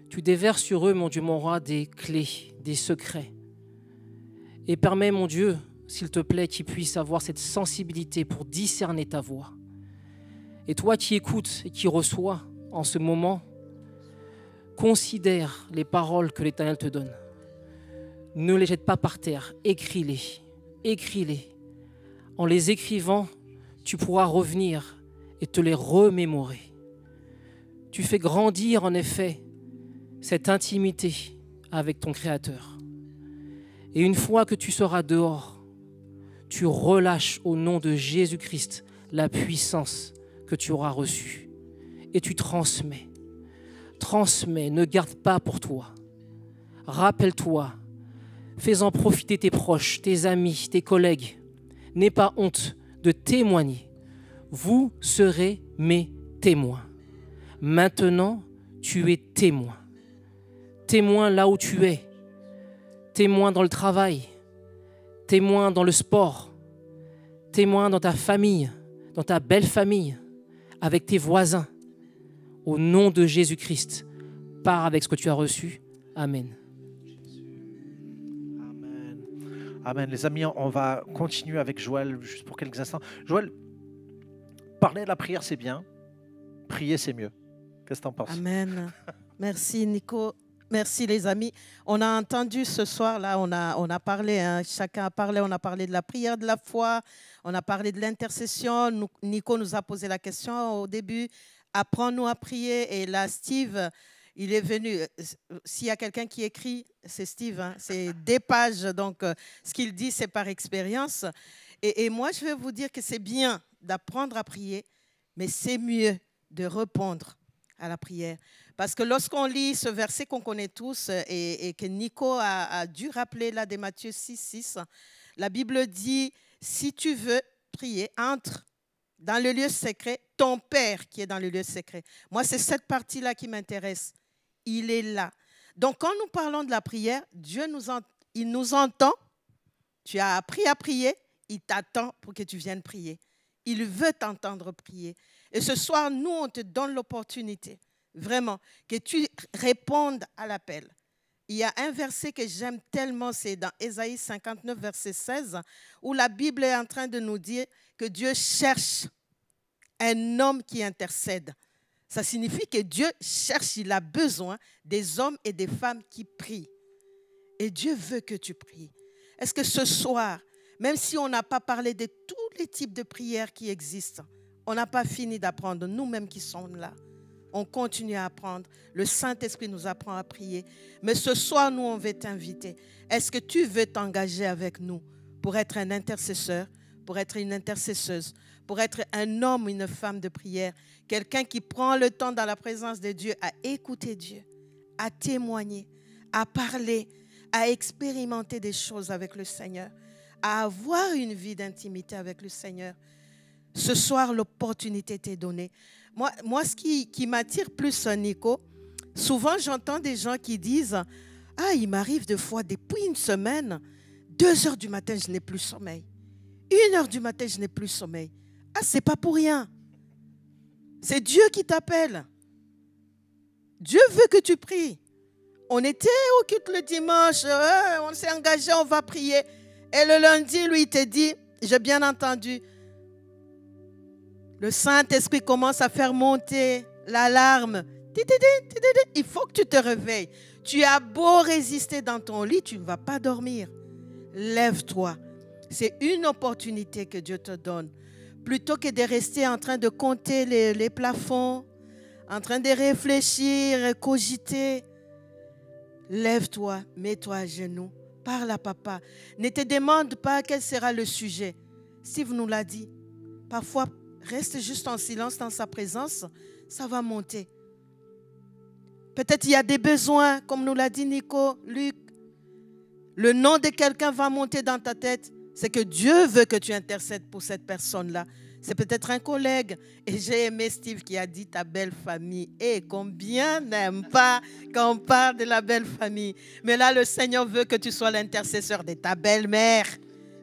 Tu déverses sur eux, mon Dieu, mon roi, des clés, des secrets. Et permets, mon Dieu, s'il te plaît, qu'ils puissent avoir cette sensibilité pour discerner ta voix. Et toi qui écoutes et qui reçois en ce moment, considère les paroles que l'Éternel te donne. Ne les jette pas par terre, écris-les. Écris-les. En les écrivant, tu pourras revenir et te les remémorer. Tu fais grandir en effet cette intimité avec ton Créateur. Et une fois que tu seras dehors, tu relâches au nom de Jésus-Christ la puissance que tu auras reçue. Et tu transmets. Transmets, ne garde pas pour toi. Rappelle-toi. Fais-en profiter tes proches, tes amis, tes collègues. N'aie pas honte de témoigner. Vous serez mes témoins. Maintenant, tu es témoin. Témoin là où tu es. Témoin dans le travail. Témoin dans le sport. Témoin dans ta famille, dans ta belle famille, avec tes voisins. Au nom de Jésus-Christ, pars avec ce que tu as reçu. Amen. Amen. Les amis, on va continuer avec Joël juste pour quelques instants. Joël, parler de la prière, c'est bien. Prier, c'est mieux. Qu'est-ce que tu en penses? Amen. Merci, Nico. Merci les amis. On a entendu ce soir, là, on a parlé, hein, chacun a parlé, on a parlé de la prière de la foi, on a parlé de l'intercession. Nico nous a posé la question au début, apprends-nous à prier. Et là, Steve, il est venu. S'il y a quelqu'un qui écrit, c'est Steve, hein, c'est des pages. Donc, ce qu'il dit, c'est par expérience. Et moi, je vais vous dire que c'est bien d'apprendre à prier, mais c'est mieux de répondre à la prière. Parce que lorsqu'on lit ce verset qu'on connaît tous et que Nico a dû rappeler là de Matthieu 6, 6, la Bible dit, si tu veux prier, entre dans le lieu secret, ton Père qui est dans le lieu secret. Moi, c'est cette partie-là qui m'intéresse. Il est là. Donc, quand nous parlons de la prière, Dieu il nous entend. Tu as appris à prier, il t'attend pour que tu viennes prier. Il veut t'entendre prier. Et ce soir, nous, on te donne l'opportunité, vraiment, que tu répondes à l'appel. Il y a un verset que j'aime tellement, c'est dans Ésaïe 59, verset 16, où la Bible est en train de nous dire que Dieu cherche un homme qui intercède. Ça signifie que Dieu cherche, il a besoin des hommes et des femmes qui prient. Et Dieu veut que tu pries. Est-ce que ce soir, même si on n'a pas parlé de tous les types de prières qui existent, on n'a pas fini d'apprendre, nous-mêmes qui sommes là. On continue à apprendre. Le Saint-Esprit nous apprend à prier. Mais ce soir, nous, on veut t'inviter. Est-ce que tu veux t'engager avec nous pour être un intercesseur, pour être une intercesseuse, pour être un homme ou une femme de prière, quelqu'un qui prend le temps dans la présence de Dieu à écouter Dieu, à témoigner, à parler, à expérimenter des choses avec le Seigneur, à avoir une vie d'intimité avec le Seigneur. Ce soir, l'opportunité t'est donnée. Moi, ce qui m'attire plus, Nico, souvent j'entends des gens qui disent « Ah, il m'arrive de fois, depuis une semaine, 2 heures du matin, je n'ai plus sommeil. 1 heure du matin, je n'ai plus sommeil. » Ah, c'est pas pour rien. C'est Dieu qui t'appelle. Dieu veut que tu pries. On était au culte le dimanche, on s'est engagé, on va prier. Et le lundi, lui, il te dit, j'ai bien entendu, le Saint-Esprit commence à faire monter l'alarme. Il faut que tu te réveilles. Tu as beau résister dans ton lit, tu ne vas pas dormir. Lève-toi. C'est une opportunité que Dieu te donne. Plutôt que de rester en train de compter les plafonds, en train de réfléchir, cogiter, lève-toi, mets-toi à genoux, parle à papa. Ne te demande pas quel sera le sujet. Steve nous l'a dit. Parfois, reste juste en silence dans sa présence, ça va monter. Peut-être il y a des besoins, comme nous l'a dit Nico, Luc. Le nom de quelqu'un va monter dans ta tête. C'est que Dieu veut que tu intercèdes pour cette personne-là. C'est peut-être un collègue. Et j'ai aimé Steve qui a dit ta belle famille. Et combien n'aime pas quand on parle de la belle famille. Mais là, le Seigneur veut que tu sois l'intercesseur de ta belle-mère,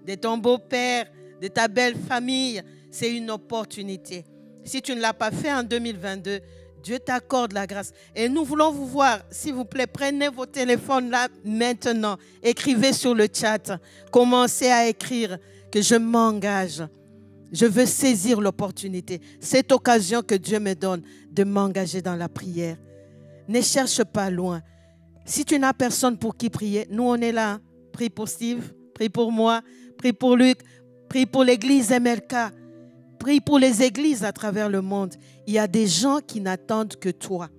de ton beau-père, de ta belle famille. C'est une opportunité. Si tu ne l'as pas fait en 2022, Dieu t'accorde la grâce. Et nous voulons vous voir. S'il vous plaît, prenez vos téléphones là maintenant. Écrivez sur le chat. Commencez à écrire que je m'engage. Je veux saisir l'opportunité. Cette occasion que Dieu me donne de m'engager dans la prière. Ne cherche pas loin. Si tu n'as personne pour qui prier, nous on est là. Prie pour Steve, prie pour moi, prie pour Luc, prie pour l'église MLK. Prie pour les églises à travers le monde. Il y a des gens qui n'attendent que toi.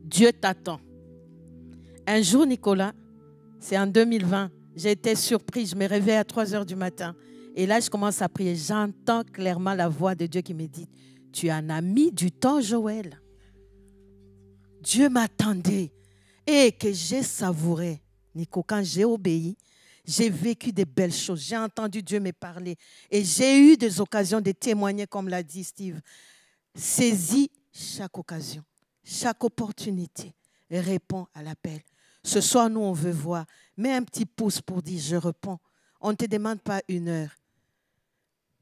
Dieu t'attend. Un jour, Nicolas, c'est en 2020, j'ai été surprise. Je me réveille à 3 heures du matin. Et là, je commence à prier. J'entends clairement la voix de Dieu qui me dit, tu en as mis du temps, Joël. Dieu m'attendait. Et que j'ai savouré, Nico, quand j'ai obéi, j'ai vécu des belles choses. J'ai entendu Dieu me parler. Et j'ai eu des occasions de témoigner, comme l'a dit Steve. Saisis chaque occasion, chaque opportunité. Et réponds à l'appel. Ce soir, nous, on veut voir. Mets un petit pouce pour dire, je réponds. On ne te demande pas 1 heure.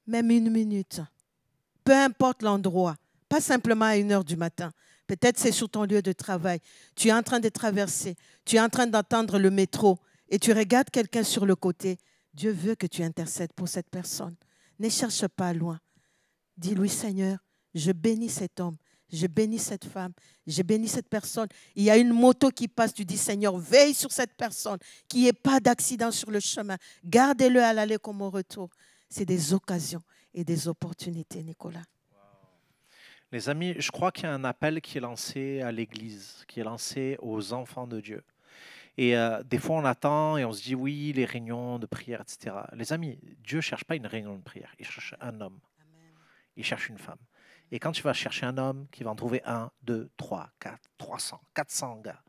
Même 1 minute. Peu importe l'endroit. Pas simplement à 1 heure du matin. Peut-être c'est sur ton lieu de travail. Tu es en train de traverser. Tu es en train d'entendre le métro. Et tu regardes quelqu'un sur le côté, Dieu veut que tu intercèdes pour cette personne. Ne cherche pas loin. Dis-lui, Seigneur, je bénis cet homme, Je bénis cette femme, je bénis cette personne. Il y a une moto qui passe, tu dis, Seigneur, veille sur cette personne, qu'il n'y ait pas d'accident sur le chemin. Gardez-le à l'aller comme au retour. C'est des occasions et des opportunités, Nicolas. Les amis, je crois qu'il y a un appel qui est lancé à l'Église, qui est lancé aux enfants de Dieu. Et des fois, on attend et on se dit, oui, les réunions de prière, etc. Les amis, Dieu ne cherche pas une réunion de prière, il cherche un homme. Il cherche une femme. Et quand tu vas chercher un homme qui va en trouver 1, 2, 3, 4, 300, 400 gars,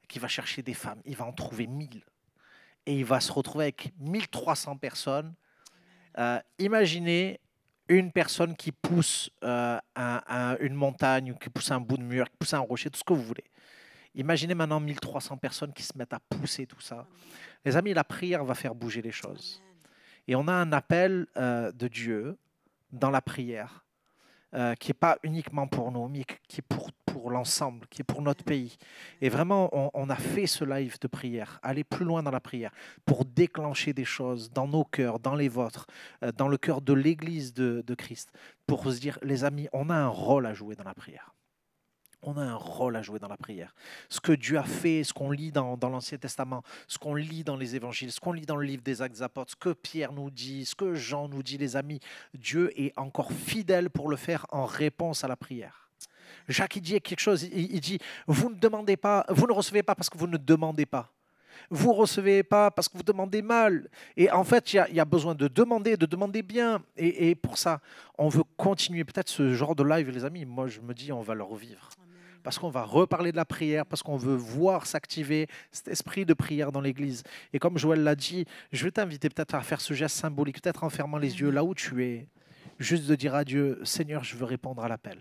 qui va chercher des femmes, il va en trouver 1000. Et il va se retrouver avec 1300 personnes. Imaginez une personne qui pousse une montagne, qui pousse un bout de mur, qui pousse un rocher, tout ce que vous voulez. Imaginez maintenant 1300 personnes qui se mettent à pousser tout ça. Les amis, la prière va faire bouger les choses. Et on a un appel de Dieu dans la prière, qui n'est pas uniquement pour nous, mais qui est pour l'ensemble, qui est pour notre pays. Et vraiment, on a fait ce live de prière, aller plus loin dans la prière, pour déclencher des choses dans nos cœurs, dans les vôtres, dans le cœur de l'Église de Christ, pour se dire, les amis, on a un rôle à jouer dans la prière. On a un rôle à jouer dans la prière. Ce que Dieu a fait, ce qu'on lit dans l'Ancien Testament, ce qu'on lit dans les Évangiles, ce qu'on lit dans le livre des Actes des Apôtres, ce que Pierre nous dit, ce que Jean nous dit, les amis, Dieu est encore fidèle pour le faire en réponse à la prière. Jacques, il dit quelque chose, il dit, vous ne demandez pas, vous ne recevez pas parce que vous ne demandez pas. Vous ne recevez pas parce que vous demandez mal. Et en fait, il y a besoin de demander bien. Et pour ça, on veut continuer peut-être ce genre de live, les amis. Moi, je me dis, on va le revivre. Parce qu'on va reparler de la prière, parce qu'on veut voir s'activer cet esprit de prière dans l'Église. Et comme Joël l'a dit, je vais t'inviter peut-être à faire ce geste symbolique, peut-être en fermant les yeux là où tu es, juste de dire à Dieu, Seigneur, je veux répondre à l'appel.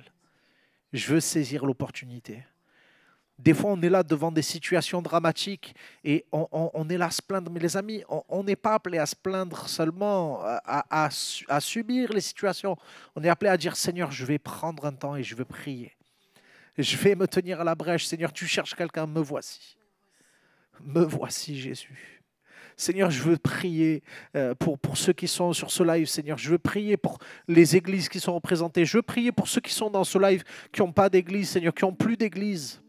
Je veux saisir l'opportunité. Des fois, on est là devant des situations dramatiques et on est là à se plaindre. Mais les amis, on n'est pas appelé à se plaindre seulement, à subir les situations. On est appelé à dire, Seigneur, je vais prendre un temps et je veux prier. Je vais me tenir à la brèche. Seigneur, tu cherches quelqu'un, me voici. Me voici, Jésus. Seigneur, je veux prier pour ceux qui sont sur ce live. Seigneur, je veux prier pour les églises qui sont représentées. Je veux prier pour ceux qui sont dans ce live, qui n'ont pas d'église, Seigneur, qui n'ont plus d'église.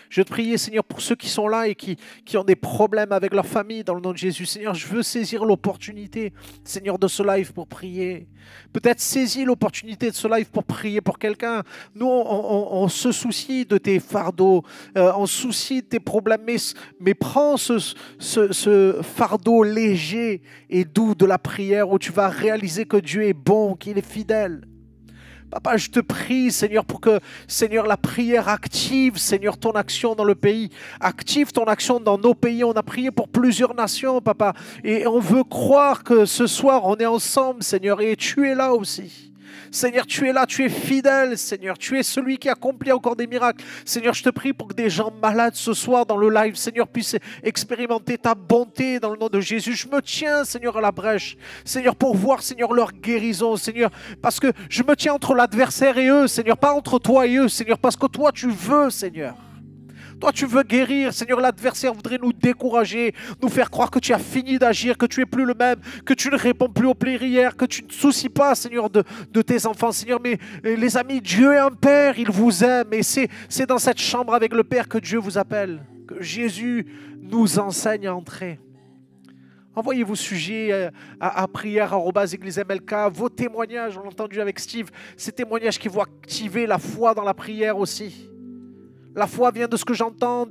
Je veux te prier, Seigneur, pour ceux qui sont là et qui ont des problèmes avec leur famille, dans le nom de Jésus. Seigneur, je veux saisir l'opportunité, Seigneur, de ce live pour prier. Peut-être saisis l'opportunité de ce live pour prier pour quelqu'un. Nous, on se soucie de tes fardeaux, on se soucie de tes problèmes, mais prends ce fardeau léger et doux de la prière où tu vas réaliser que Dieu est bon, qu'il est fidèle. Papa, je te prie, Seigneur, pour que, Seigneur, la prière active, Seigneur, ton action dans le pays. Active ton action dans nos pays. On a prié pour plusieurs nations, Papa. Et on veut croire que ce soir, on est ensemble, Seigneur, et tu es là aussi. Seigneur, tu es là, tu es fidèle, Seigneur. Tu es celui qui accomplit encore des miracles. Seigneur, je te prie pour que des gens malades ce soir dans le live, Seigneur, puissent expérimenter ta bonté dans le nom de Jésus. Je me tiens, Seigneur, à la brèche. Seigneur, pour voir, Seigneur, leur guérison, Seigneur. Parce que je me tiens entre l'adversaire et eux, Seigneur. Pas entre toi et eux, Seigneur. Parce que toi, tu veux, Seigneur. Toi, tu veux guérir. Seigneur, l'adversaire voudrait nous décourager, nous faire croire que tu as fini d'agir, que tu n'es plus le même, que tu ne réponds plus aux prières, que tu ne te soucies pas, Seigneur, de tes enfants. Seigneur, mais les amis, Dieu est un Père, il vous aime. Et c'est dans cette chambre avec le Père que Dieu vous appelle, que Jésus nous enseigne à entrer. Envoyez vos sujets à prière@église-mlk, vos témoignages, on l'a entendu avec Steve, ces témoignages qui vont activer la foi dans la prière aussi. La foi vient de ce que j'entends,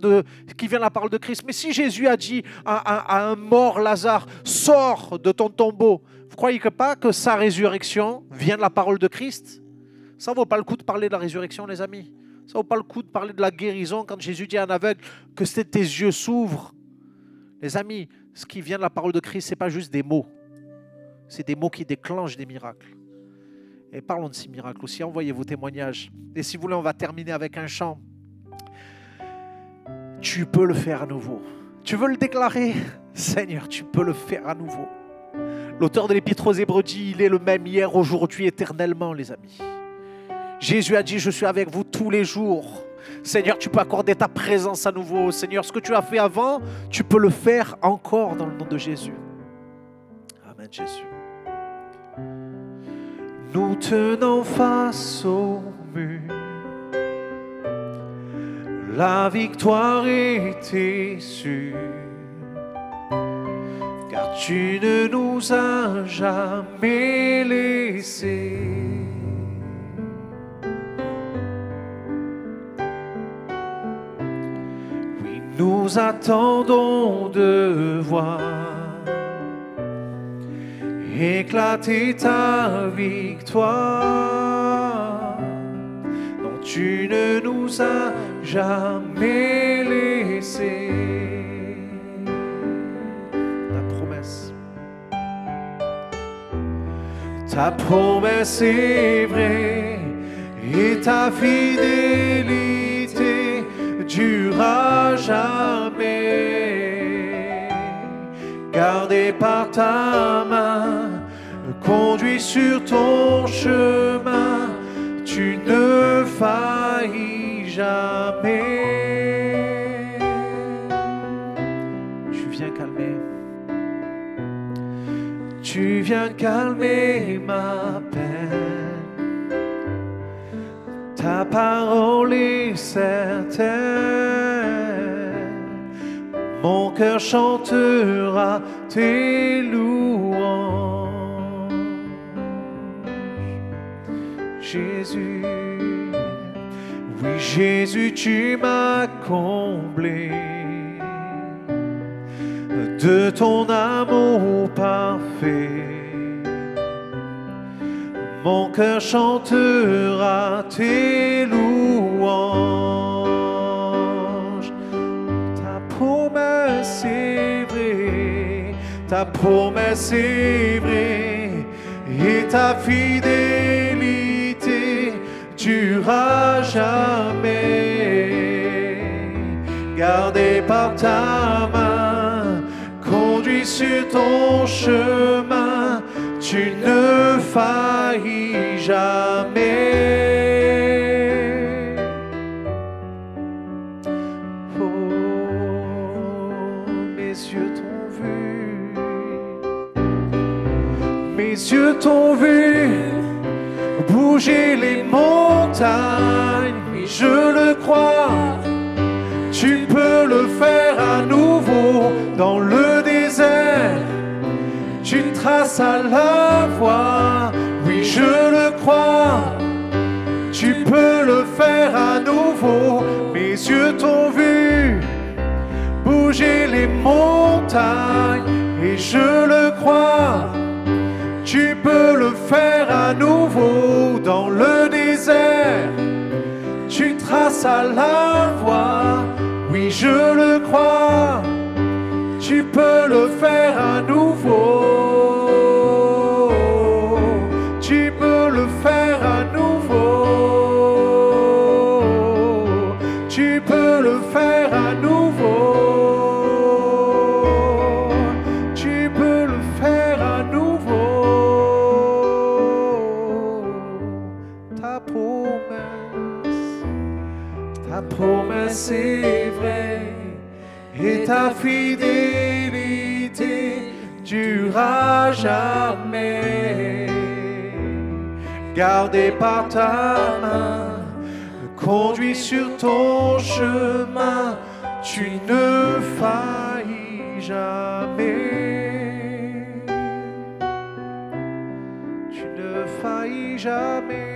qui vient de la parole de Christ. Mais si Jésus a dit à un mort Lazare, sors de ton tombeau, vous croyez pas que sa résurrection vient de la parole de Christ? Ça ne vaut pas le coup de parler de la résurrection, les amis. Ça ne vaut pas le coup de parler de la guérison quand Jésus dit à un aveugle que tes yeux s'ouvrent. Les amis, ce qui vient de la parole de Christ, ce n'est pas juste des mots. C'est des mots qui déclenchent des miracles. Et parlons de ces miracles aussi. Envoyez vos témoignages. Et si vous voulez, on va terminer avec un chant. Tu peux le faire à nouveau. Tu veux le déclarer? Seigneur, tu peux le faire à nouveau. L'auteur de l'Épître aux Hébreux dit, il est le même hier, aujourd'hui, éternellement, les amis. Jésus a dit, je suis avec vous tous les jours. Seigneur, tu peux accorder ta présence à nouveau. Seigneur, ce que tu as fait avant, tu peux le faire encore dans le nom de Jésus. Amen, Jésus. Nous tenons face au murmure. La victoire était sûre, car tu ne nous as jamais laissés. Oui, nous attendons de voir éclater ta victoire. Non, tu ne nous as jamais laissés. Ta promesse est vraie et ta fidélité durera jamais. Gardé par ta main, conduit sur ton chemin, tu ne faillis jamais. Tu viens calmer. Tu viens calmer ma peine. Ta parole est certaine. Mon cœur chantera tes louanges. Jésus, oui Jésus, tu m'as comblé de ton amour parfait. Mon cœur chantera tes louanges. Ta promesse est vraie, ta promesse est vraie, et ta fidélité durera jamais. Gardé par ta main, conduit sur ton chemin, tu ne faillis jamais. Oh, mes yeux t'ont vu, mes yeux t'ont vu bouger les montagnes, et je le crois. Tu peux le faire à nouveau dans le désert. Tu traces à la voie, oui je le crois. Tu peux le faire à nouveau. Mes yeux t'ont vu bouger les montagnes, et je le crois. Tu peux le faire à nouveau dans le désert. Tu traces à la voie, oui je le crois. Tu peux le faire à nouveau. Tu peux le faire à nouveau. Tu peux le faire à nouveau. Tu peux le faire à nouveau. Ta promesse est vraie, et ta fidélité durera jamais. Gardé par ta main, conduit sur ton chemin, tu ne faillis jamais. Tu ne faillis jamais.